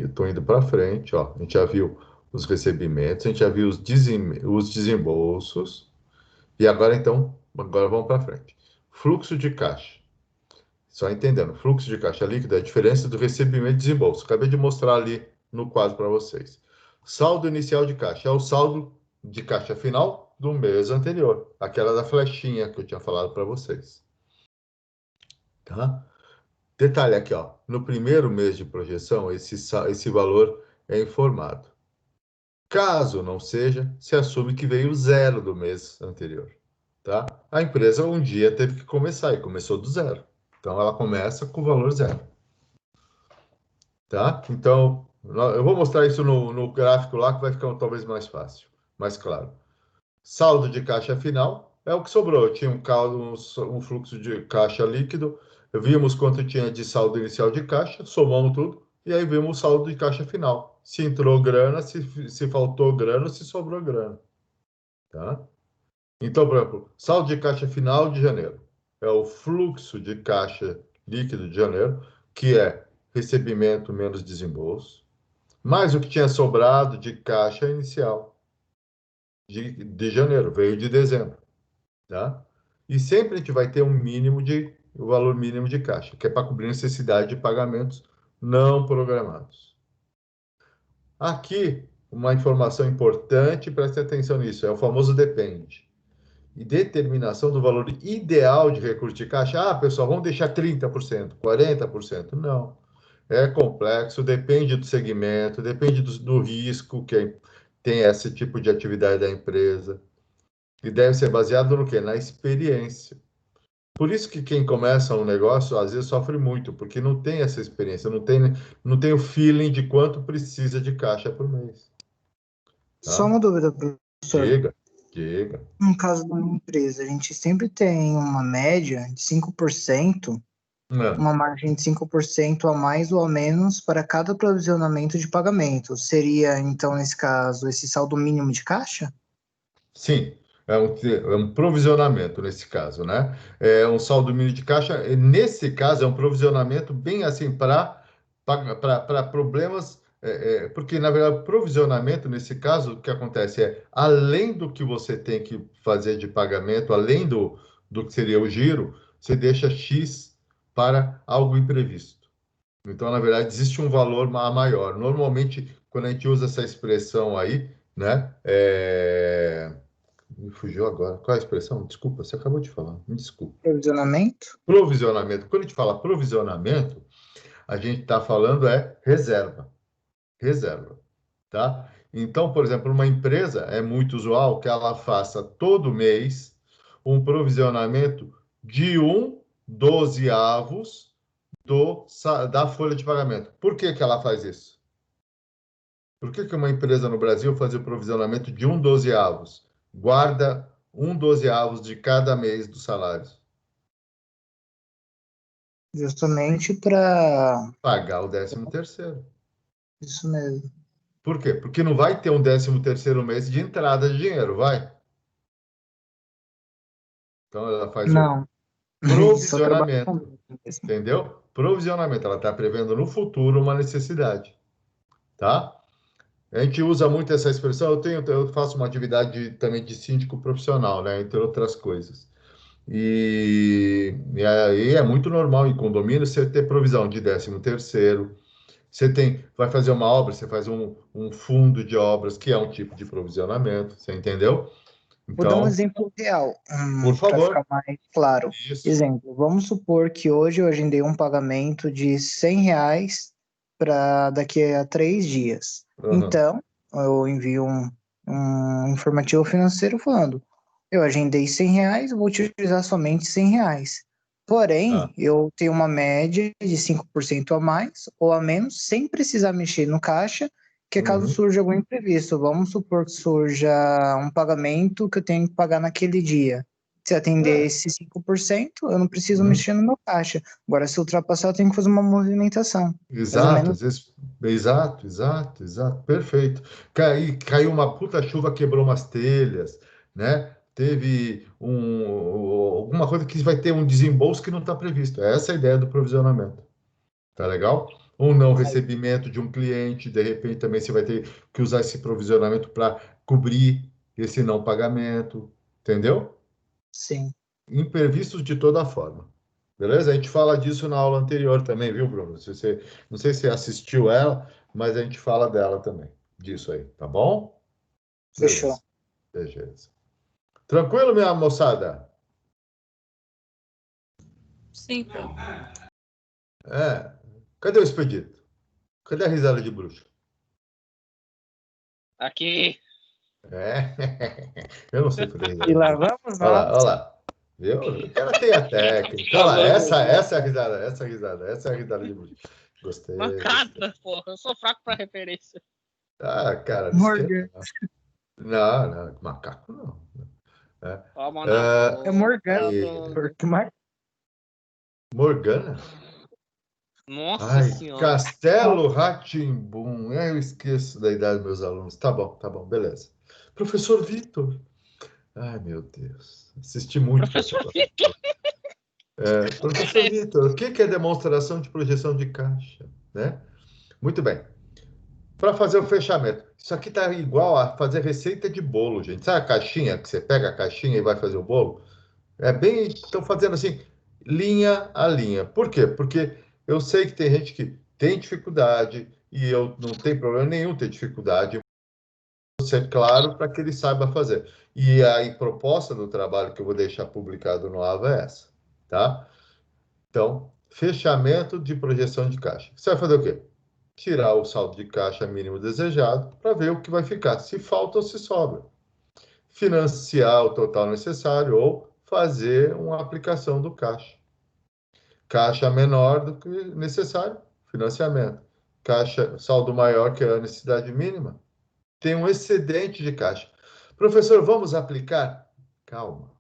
estou indo para frente, ó. A gente já viu os recebimentos, a gente já viu os desembolsos, e agora então, agora vamos para frente. Fluxo de caixa. Só entendendo, fluxo de caixa líquida é a diferença do recebimento e desembolso. Acabei de mostrar ali no quadro para vocês. Saldo inicial de caixa é o saldo de caixa final do mês anterior, aquela da flechinha que eu tinha falado para vocês. Tá? Detalhe aqui, ó, no primeiro mês de projeção, esse valor é informado. Caso não seja, se assume que veio zero do mês anterior. Tá? A empresa um dia teve que começar e começou do zero. Então, ela começa com o valor zero. Tá? Então, eu vou mostrar isso no gráfico lá, que vai ficar talvez mais fácil, mais claro. Saldo de caixa final é o que sobrou. Tinha um fluxo de caixa líquido, vimos quanto tinha de saldo inicial de caixa, somamos tudo, e aí vimos o saldo de caixa final. Se entrou grana, se faltou grana, se sobrou grana. Tá? Então, por exemplo, saldo de caixa final de janeiro é o fluxo de caixa líquido de janeiro, que é recebimento menos desembolso, mais o que tinha sobrado de caixa inicial de janeiro, veio de dezembro, tá? E sempre a gente vai ter o valor mínimo de caixa, que é para cobrir necessidade de pagamentos não programados. Aqui, uma informação importante, preste atenção nisso, é o famoso depende. E determinação do valor ideal de recurso de caixa. Ah, pessoal, vamos deixar 30%, 40%. Não. É complexo, depende do segmento, depende do risco que tem esse tipo de atividade da empresa. E deve ser baseado no quê? Na experiência. Por isso que quem começa um negócio, às vezes, sofre muito, porque não tem essa experiência, não tem o feeling de quanto precisa de caixa por mês. Tá? Só uma dúvida, professor. Diga. No caso da minha empresa, a gente sempre tem uma média de 5%, uma margem de 5% a mais ou a menos para cada provisionamento de pagamento. Seria, então, nesse caso, esse saldo mínimo de caixa? Sim, é um provisionamento nesse caso, né? É um saldo mínimo de caixa. Nesse caso, é um provisionamento bem assim para problemas. Porque, na verdade, provisionamento, nesse caso, o que acontece é, além do que você tem que fazer de pagamento, além do que seria o giro, você deixa X para algo imprevisto. Então, na verdade, existe um valor maior. Normalmente, quando a gente usa essa expressão aí, né? Me fugiu agora. Qual é a expressão? Desculpa, você acabou de falar. Me desculpa. Provisionamento? Provisionamento. Quando a gente fala provisionamento, A gente está falando reserva. Reserva, tá? Então, por exemplo, uma empresa é muito usual que ela faça todo mês um provisionamento de 1/12 da folha de pagamento. Por que que ela faz isso? Por que que uma empresa no Brasil faz o provisionamento de 1/12? Guarda 1/12 de cada mês dos salários. Justamente para... Pagar o 13º. Isso mesmo. Por quê? Porque não vai ter um 13º mês de entrada de dinheiro, vai? Então, ela faz Não. o provisionamento, entendeu? Provisionamento, ela está prevendo no futuro uma necessidade, tá? A gente usa muito essa expressão, eu faço uma atividade também de síndico profissional, né? Entre outras coisas. E aí é muito normal em condomínio você ter provisão de 13º, vai fazer uma obra, você faz um fundo de obras, que é um tipo de provisionamento, você entendeu? Vou dar um Então, exemplo real, por para favor. ficar mais claro. Isso. Exemplo, vamos supor que hoje eu agendei um pagamento de R$100 para daqui a 3 dias. Então, eu envio um informativo financeiro falando, eu agendei R$100, vou utilizar somente R$100. Porém, eu tenho uma média de 5% a mais ou a menos, sem precisar mexer no caixa, que caso surja algum imprevisto, vamos supor que surja um pagamento que eu tenho que pagar naquele dia. Se atender esse 5%, eu não preciso mexer no meu caixa. Agora, se ultrapassar, eu tenho que fazer uma movimentação. Exato, exato, perfeito. Caiu uma puta chuva, quebrou umas telhas, né? Teve alguma coisa que vai ter um desembolso que não está previsto. Essa é a ideia do provisionamento. Tá legal? Um não recebimento de um cliente, de repente também você vai ter que usar esse provisionamento para cobrir esse não pagamento, entendeu? Sim. Imprevistos de toda forma. Beleza? A gente fala disso na aula anterior também, viu, Bruno? Não sei se você assistiu ela, mas a gente fala dela também, disso aí, tá bom? Fechou. Beleza. Tranquilo, minha moçada? Sim, Cadê o expedito? Cadê a risada de bruxo? Aqui. Eu não sei fazer risada. E lá vamos nós. Olha lá. Viu? Ela tem a técnica. Olha lá, essa é a risada, essa é a risada de bruxo. Gostei. Mancada, porra. Eu sou fraco pra referência. Ah, cara. Morgan. Não, macaco não. É Morgana. Morgana? Nossa Senhora. Castelo Rá-Tim-Bum. Eu esqueço da idade dos meus alunos. Tá bom, beleza. Professor Vitor. Ai, meu Deus. Assisti muito. Professor Vitor. Professor Vitor, o que é demonstração de projeção de caixa? Né? Muito bem. Para fazer o fechamento. Isso aqui está igual a fazer receita de bolo, gente. Sabe a caixinha, que você pega a caixinha e vai fazer o bolo? Estão fazendo assim, linha a linha. Por quê? Porque eu sei que tem gente que tem dificuldade, e eu não tenho problema nenhum ter dificuldade, ser claro para que ele saiba fazer. E a proposta do trabalho que eu vou deixar publicado no AVA é essa, tá? Então, fechamento de projeção de caixa. Você vai fazer o quê? Tirar o saldo de caixa mínimo desejado para ver o que vai ficar, se falta ou se sobra. Financiar o total necessário ou fazer uma aplicação do caixa. Caixa menor do que necessário, financiamento. Caixa, saldo maior que a necessidade mínima, tem um excedente de caixa. Professor, vamos aplicar? Calma.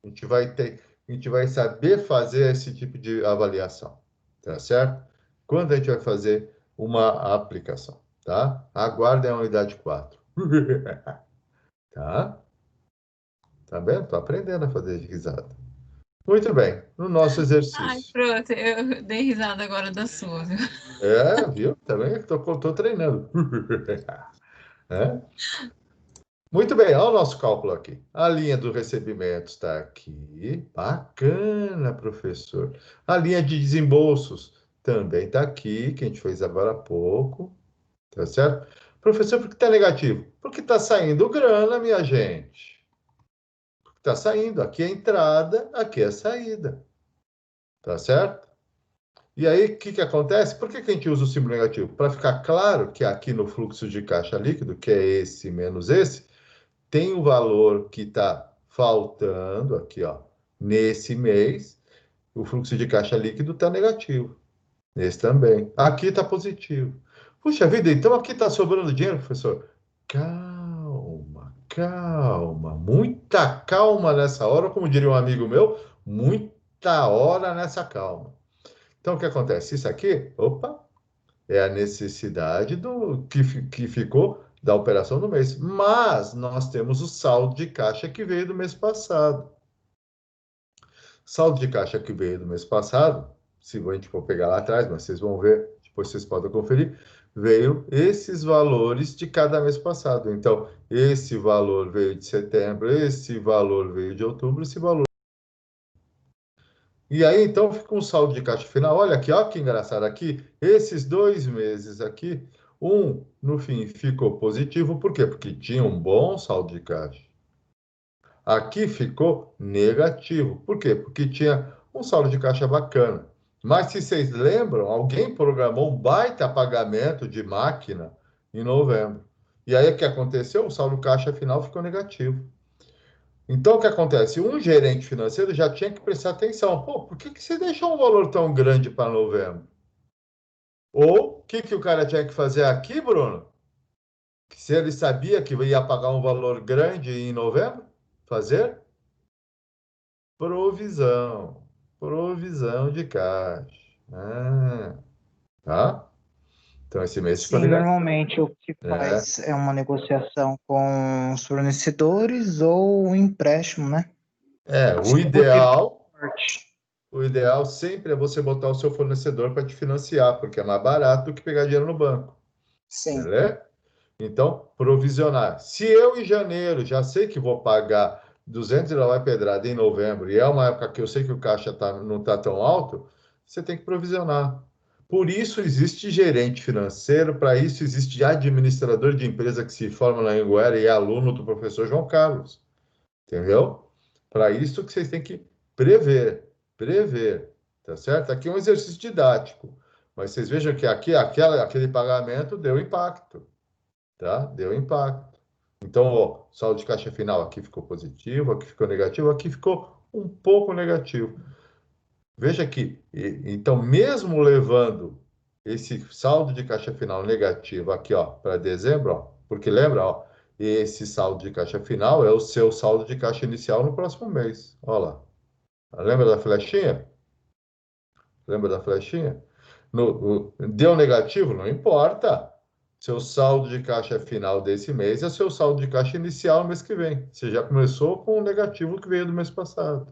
A gente vai saber fazer esse tipo de avaliação, tá certo? Quando a gente vai fazer uma aplicação, tá? Aguardem a unidade 4. Tá? Tá vendo? Tô aprendendo a fazer risada. Muito bem, no nosso exercício. Ai, pronto, eu dei risada agora da sua, viu? Viu? Também tô treinando. Muito bem, olha o nosso cálculo aqui. A linha do recebimento está aqui. Bacana, professor. A linha de desembolsos também está aqui, que a gente fez agora há pouco. Tá certo? Professor, por que está negativo? Porque está saindo grana, minha gente. Está saindo. Aqui é a entrada, aqui é a saída. Tá certo? E aí, o que acontece? Por que a gente usa o símbolo negativo? Para ficar claro que aqui no fluxo de caixa líquido, que é esse menos esse, tem o valor que está faltando aqui, ó, nesse mês, o fluxo de caixa líquido está negativo. Esse também. Aqui está positivo. Puxa vida, então aqui está sobrando dinheiro, professor? Calma, calma. Muita calma nessa hora, como diria um amigo meu, muita hora nessa calma. Então, o que acontece? Isso aqui, opa, é a necessidade do que ficou da operação do mês. Mas nós temos o saldo de caixa que veio do mês passado. Saldo de caixa que veio do mês passado, se a gente for pegar lá atrás, mas vocês vão ver, depois vocês podem conferir, veio esses valores de cada mês passado. Então, esse valor veio de setembro, esse valor veio de outubro, esse valor. E aí, então, fica um saldo de caixa final. Olha aqui, olha que engraçado aqui. Esses 2 meses aqui, no fim, ficou positivo. Por quê? Porque tinha um bom saldo de caixa. Aqui ficou negativo. Por quê? Porque tinha um saldo de caixa bacana. Mas se vocês lembram, alguém programou um baita pagamento de máquina em novembro. E aí o que aconteceu? O saldo de caixa final ficou negativo. Então, o que acontece? Um gerente financeiro já tinha que prestar atenção. Pô, por que você deixou um valor tão grande para novembro? Ou, o que o cara tinha que fazer aqui, Bruno? Que se ele sabia que ia pagar um valor grande em novembro, fazer provisão. Provisão de caixa. Tá? Então, esse mês ficou Sim, negativo. normalmente o que faz é uma negociação com os fornecedores ou um empréstimo, né? O ideal sempre é você botar o seu fornecedor para te financiar, porque é mais barato do que pegar dinheiro no banco. Sim. Beleza? Então, provisionar. Se eu, em janeiro, já sei que vou pagar 200 e lá vai pedrada em novembro, e é uma época que eu sei que o caixa não está tão alto, você tem que provisionar. Por isso existe gerente financeiro, para isso existe administrador de empresa que se forma na Anhanguera e é aluno do professor João Carlos. Entendeu? Para isso que vocês têm que prever, tá certo? Aqui é um exercício didático, mas vocês vejam que aqui aquele pagamento deu impacto, tá? Deu impacto. Então, ó, saldo de caixa final aqui ficou positivo, aqui ficou negativo, aqui ficou um pouco negativo. Veja aqui, então mesmo levando esse saldo de caixa final negativo aqui, ó, para dezembro, ó, porque lembra, ó, esse saldo de caixa final é o seu saldo de caixa inicial no próximo mês. Olha lá. Lembra da flechinha? Lembra da flechinha? Deu negativo? Não importa. Seu saldo de caixa final desse mês é o seu saldo de caixa inicial no mês que vem. Você já começou com o negativo que veio do mês passado.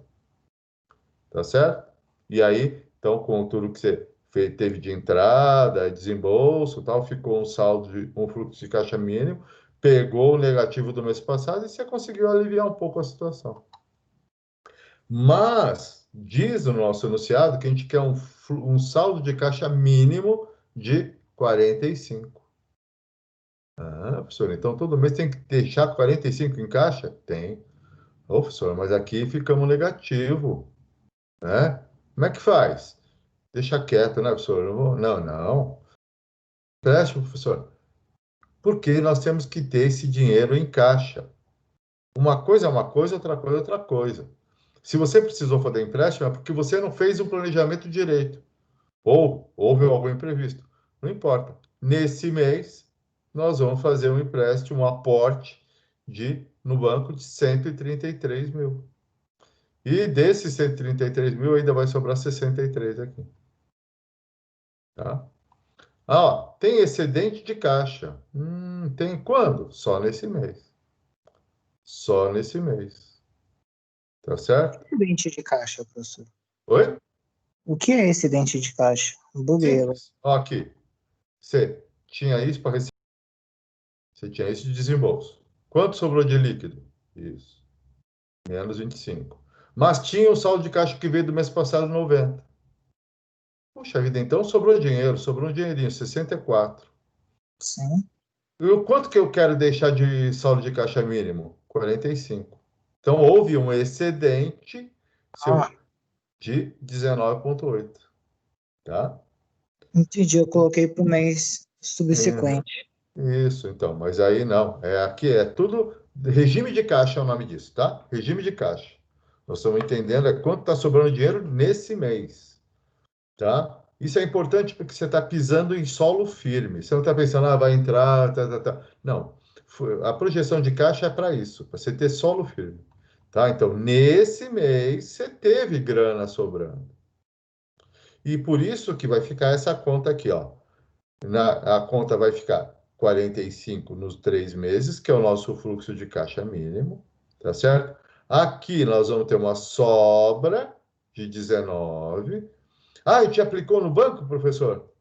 Tá certo? E aí, então, com tudo que você teve de entrada, desembolso, tal, ficou um saldo, um fluxo de caixa mínimo, pegou o negativo do mês passado e você conseguiu aliviar um pouco a situação. Mas, diz o nosso enunciado que a gente quer um saldo de caixa mínimo de 45. Professor, então todo mês tem que deixar 45 em caixa? Tem. Ô, professor, mas aqui ficamos negativo, né? Como é que faz? Deixa quieto, né, professor? Não. Empréstimo, professor. Porque nós temos que ter esse dinheiro em caixa. Uma coisa é uma coisa, outra coisa é outra coisa. Se você precisou fazer empréstimo, é porque você não fez o planejamento direito. Ou houve algum imprevisto. Não importa. Nesse mês, nós vamos fazer um empréstimo, um aporte no banco de 133 mil. E desses 133 mil, ainda vai sobrar 63 aqui. Tá? Tem excedente de caixa. Tem quando? Só nesse mês. Só nesse mês. Tá certo? Excedente de caixa, professor. Oi? O que é excedente de caixa? Buguei. Simples. Aqui. Você tinha isso para receber. Você tinha isso de desembolso. Quanto sobrou de líquido? Isso. Menos 25. Mas tinha o saldo de caixa que veio do mês passado, 90. Puxa vida, então sobrou dinheiro, sobrou um dinheirinho, 64. Sim. E o quanto que eu quero deixar de saldo de caixa mínimo? 45. Então, houve um excedente de 19,8. tá? Entendi, eu coloquei para o mês subsequente. Isso, então, mas aí não. Aqui é tudo. Regime de caixa é o nome disso, tá? Regime de caixa. Nós estamos entendendo quanto está sobrando dinheiro nesse mês, tá? Isso é importante porque você está pisando em solo firme. Você não está pensando, vai entrar, tá. Não. A projeção de caixa é para isso, para você ter solo firme, tá? Então, nesse mês, você teve grana sobrando. E por isso que vai ficar essa conta aqui, ó. A conta vai ficar 45 nos 3 meses, que é o nosso fluxo de caixa mínimo, tá certo? Aqui nós vamos ter uma sobra de 19. Ah, e te aplicou no banco, professor?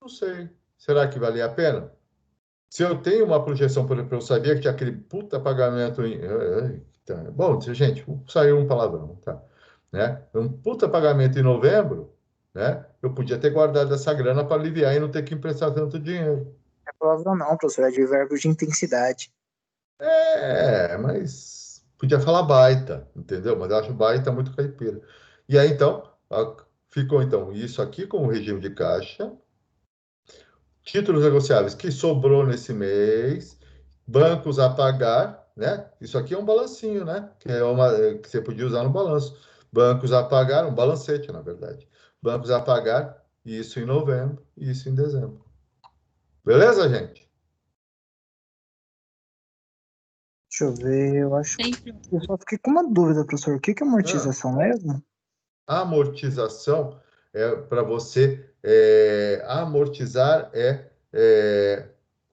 Não sei. Será que valia a pena? Se eu tenho uma projeção, por exemplo, eu sabia que tinha aquele puta pagamento em... Bom, gente, saiu um palavrão, tá? Né? Um puta pagamento em novembro, né? Eu podia ter guardado essa grana para aliviar e não ter que emprestar tanto dinheiro. É palavra não, professor, é de verbo de intensidade. Mas podia falar baita, entendeu? Mas eu acho baita muito caipira. E aí, então, ficou então isso aqui com o regime de caixa, títulos negociáveis que sobrou nesse mês, bancos a pagar, né? Isso aqui é um balancinho, né? Que você podia usar no balanço. Bancos a pagar, um balancete, na verdade. Bancos a pagar, isso em novembro, isso em dezembro. Beleza, gente? Deixa eu ver, eu acho que eu só fiquei com uma dúvida, professor. O que é amortização mesmo? A amortização é para você amortizar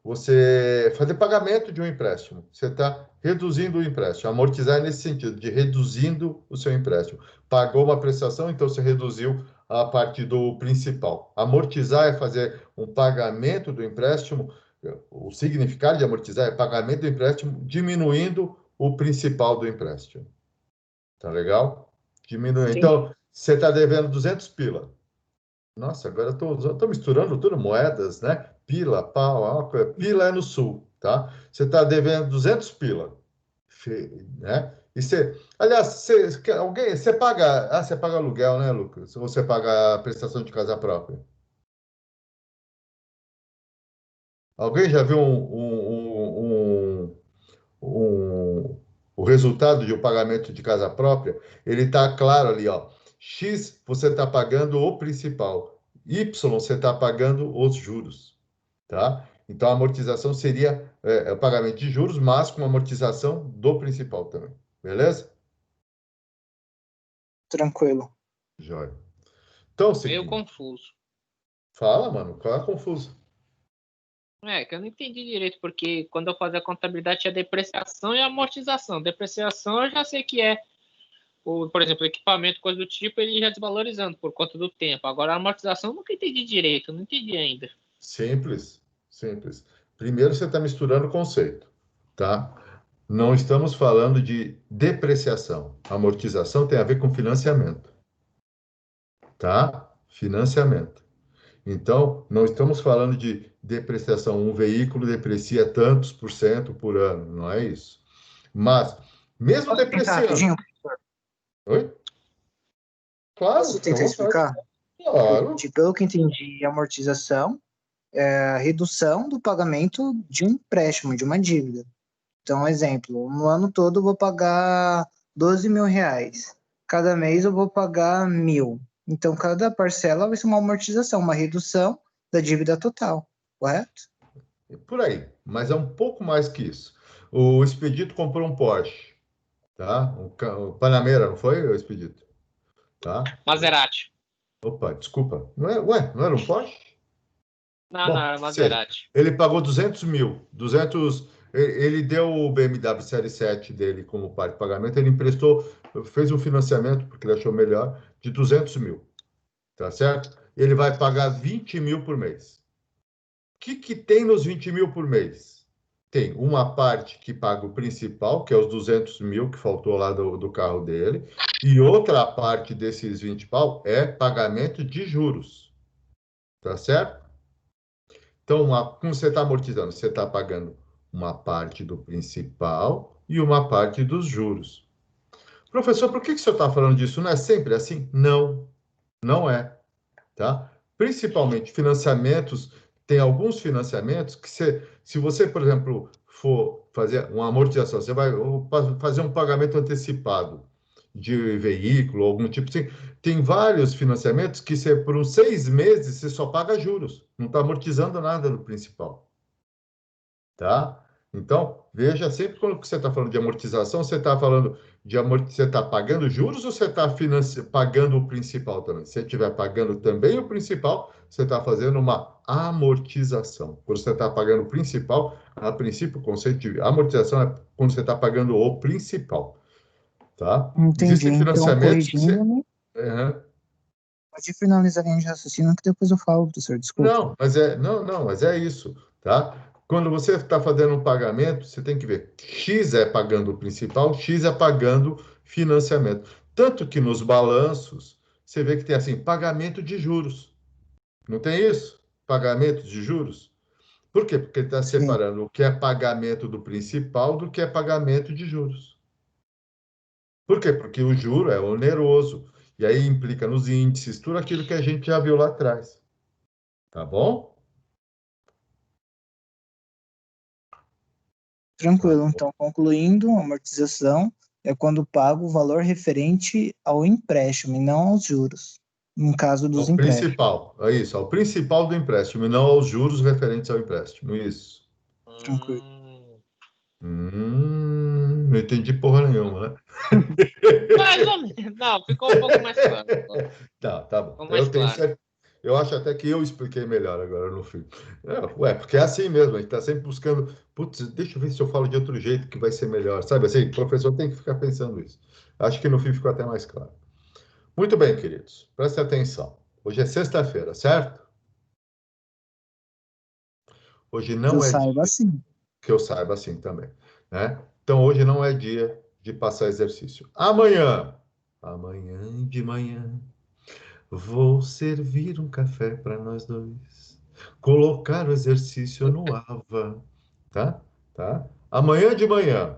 você fazer pagamento de um empréstimo. Você está reduzindo o empréstimo. Amortizar é nesse sentido, de reduzindo o seu empréstimo. Pagou uma prestação, então você reduziu a parte do principal. Amortizar é fazer um pagamento do empréstimo. O significado de amortizar é pagamento do empréstimo diminuindo o principal do empréstimo. Tá legal? Diminui. Então, você está devendo 200 pila. Nossa, agora estou misturando tudo, moedas, né? Pila, pau, pila é no sul, tá? Você está devendo 200 pila, né? E aliás, você paga aluguel, né, Lucas? Ou você paga a prestação de casa própria? Alguém já viu o resultado de um pagamento de casa própria? Ele está claro ali, ó. X você está pagando o principal, Y você está pagando os juros, tá? Então a amortização seria o pagamento de juros, mas com amortização do principal também, beleza? Tranquilo. Jóia. Então, meio confuso. Fala, mano, qual é a confuso? Que eu não entendi direito, porque quando eu fazia a contabilidade tinha depreciação e amortização. Depreciação eu já sei que é, por exemplo, equipamento, coisa do tipo, ele já desvalorizando por conta do tempo. Agora a amortização eu nunca entendi direito, eu não entendi ainda. Simples. Primeiro você está misturando o conceito, tá? Não estamos falando de depreciação. Amortização tem a ver com financiamento, tá? Financiamento. Então, não estamos falando de depreciação. Um veículo deprecia tantos por cento por ano, não é isso. Mas, mesmo depreciando... Rapidinho, professor? Oi? Claro. Posso tentar explicar? Claro. Pelo que entendi, amortização é a redução do pagamento de um empréstimo, de uma dívida. Então, exemplo, no ano todo eu vou pagar 12 mil reais. Cada mês eu vou pagar 1.000. Então, cada parcela vai ser uma amortização, uma redução da dívida total, correto? Por aí, mas é um pouco mais que isso. O Expedito comprou um Porsche, tá? O Panamera, não foi, o Expedito? Tá? Maserati. Opa, desculpa. Não era um Porsche? Não, era Maserati. Ele pagou 200 mil. Ele deu o BMW Série 7 dele como parte de pagamento. Ele emprestou, fez um financiamento, porque ele achou melhor, de 200 mil. Tá certo? Ele vai pagar 20 mil por mês. O que tem nos 20 mil por mês? Tem uma parte que paga o principal, que é os 200 mil que faltou lá do carro dele, e outra parte desses 20 pau é pagamento de juros. Tá certo? Então, como você está amortizando? Você está pagando uma parte do principal e uma parte dos juros. Professor, por que o senhor está falando disso? Não é sempre assim? Não, não é. Tá? principalmente financiamentos, tem alguns financiamentos que se você, por exemplo, for fazer uma amortização, você vai fazer um pagamento antecipado de veículo, algum tipo assim, tem vários financiamentos que por uns 6 meses você só paga juros, não está amortizando nada no principal. Tá? Então, veja, sempre quando você está falando de amortização, você está falando você está pagando juros ou você está pagando o principal também? Se você estiver pagando também o principal, você está fazendo uma amortização. Quando você está pagando o principal, a princípio, o conceito de amortização é quando você está pagando o principal. Tá? Entendi. Existem financiamentos então, corrigindo, pode finalizar a linha de raciocínio que depois eu falo, professor, desculpa. Não, mas é isso, tá? Quando você está fazendo um pagamento, você tem que ver, X é pagando o principal, X é pagando financiamento. Tanto que nos balanços, você vê que tem assim, pagamento de juros. Não tem isso? Pagamento de juros. Por quê? Porque ele está separando o que é pagamento do principal do que é pagamento de juros. Por quê? Porque o juro é oneroso. E aí implica nos índices, tudo aquilo que a gente já viu lá atrás. Tá bom? Tranquilo. Então, concluindo, a amortização é quando pago o valor referente ao empréstimo e não aos juros, no caso dos empréstimos. Principal, é isso, ao principal do empréstimo, e não aos juros referentes ao empréstimo, isso. Tranquilo. Não entendi porra nenhuma, né? Mais ou menos. Não, ficou um pouco mais claro. Tá bom. Eu acho até que eu expliquei melhor agora no fim. Porque é assim mesmo, a gente está sempre buscando. Putz, deixa eu ver se eu falo de outro jeito que vai ser melhor. Sabe assim, o professor tem que ficar pensando isso. Acho que no fim ficou até mais claro. Muito bem, queridos. Prestem atenção. Hoje é sexta-feira, certo? Hoje não é saiba dia. Assim. Que eu saiba assim também. Né? Então, hoje não é dia de passar exercício. Amanhã de manhã, vou servir um café para nós dois. Colocar o exercício no AVA. Tá? Amanhã de manhã,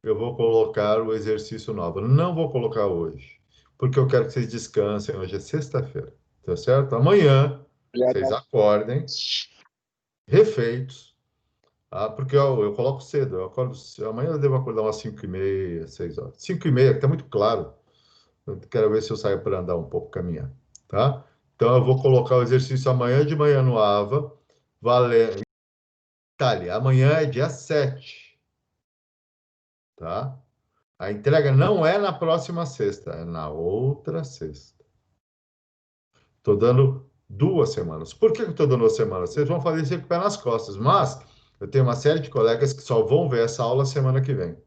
eu vou colocar o exercício no AVA. Não vou colocar hoje, porque eu quero que vocês descansem. Hoje é sexta-feira. Tá certo? Amanhã, vocês acordem refeitos. Porque eu coloco cedo, eu acordo, amanhã eu devo acordar umas 5h30, 6 horas. 5h30, que está muito claro. Eu quero ver se eu saio para andar um pouco, caminhar, tá? Então, eu vou colocar o exercício amanhã de manhã no AVA, valendo. Detalhe, amanhã é dia 7, tá? A entrega não é na próxima sexta, é na outra sexta. Estou dando 2 semanas. Por que eu estou dando 2 semanas? Vocês vão fazer isso com o pé nas costas, mas eu tenho uma série de colegas que só vão ver essa aula semana que vem.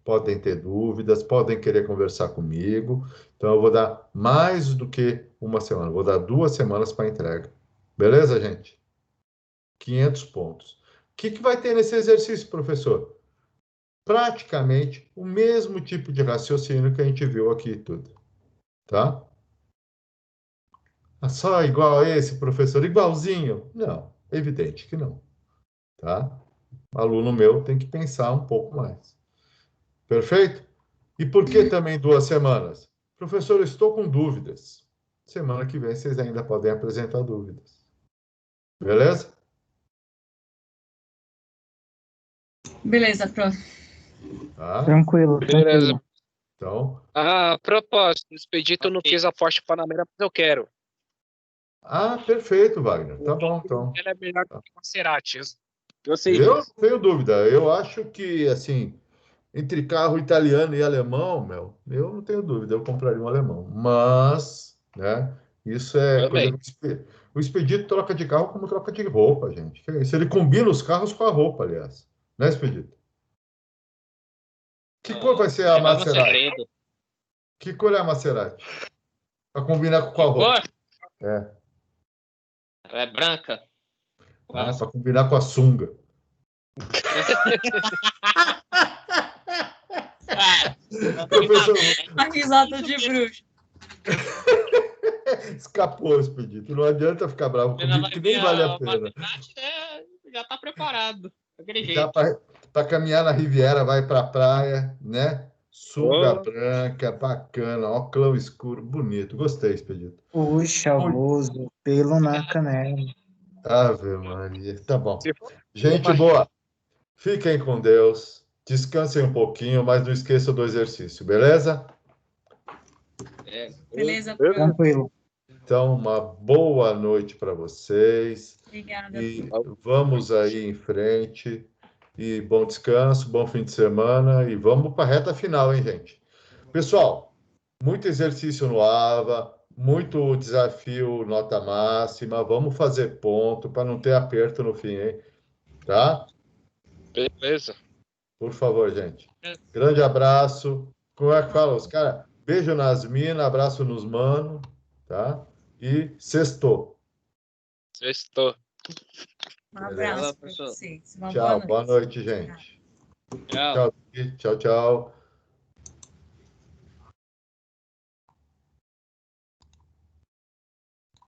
Podem ter dúvidas, podem querer conversar comigo. Então, eu vou dar mais do que 1 semana. Vou dar 2 semanas para entrega. Beleza, gente? 500 pontos. O que vai ter nesse exercício, professor? Praticamente o mesmo tipo de raciocínio que a gente viu aqui tudo. Tá? Só igual a esse, professor? Igualzinho? Não, evidente que não. Tá? O aluno meu tem que pensar um pouco mais. Perfeito? E por que também 2 semanas? Professor, eu estou com dúvidas. Semana que vem vocês ainda podem apresentar dúvidas. Beleza? Beleza, prof. Tá? Tranquilo. Beleza. Então. A propósito, o Expedito não quis a Porsche Panamera, mas eu quero. Perfeito, Wagner. Tá bom, então. Ela é melhor que uma Cerati. Eu não tenho dúvida. Eu acho que, assim, entre carro italiano e alemão, eu não tenho dúvida. Eu compraria um alemão. Mas, né, isso é coisa que o Expedito troca de carro como troca de roupa, gente. Se ele combina os carros com a roupa, aliás. Né, Expedito? Que cor vai ser a Maserati? Que cor é a Maserati? Para combinar com qual roupa? Ela é branca. Para combinar com a sunga. Professor... A risada de bruxo. Escapou, Expedito. Não adianta ficar bravo comigo, que nem vale a pena. Já está preparado. Para caminhar na Riviera, vai para a praia, né? Sunga branca, bacana, óculos escuro, bonito. Gostei, Expedito. Chavoso, pelo na canela. Ave Maria, tá bom. Gente boa, fiquem com Deus, descansem um pouquinho, mas não esqueçam do exercício, beleza? Beleza, tranquilo. Então, uma boa noite para vocês. Obrigada. E vamos aí em frente. E bom descanso, bom fim de semana. E vamos para a reta final, hein, gente? Pessoal, muito exercício no AVA, muito desafio nota máxima. Vamos fazer ponto para não ter aperto no fim, hein? Tá? Beleza. Por favor, gente. Grande abraço. Como é que fala? Os caras, beijo nas minas, abraço nos manos, tá? E sextou. Sextou. Um abraço para vocês. Tchau, boa noite, gente. Tchau. Tchau, tchau.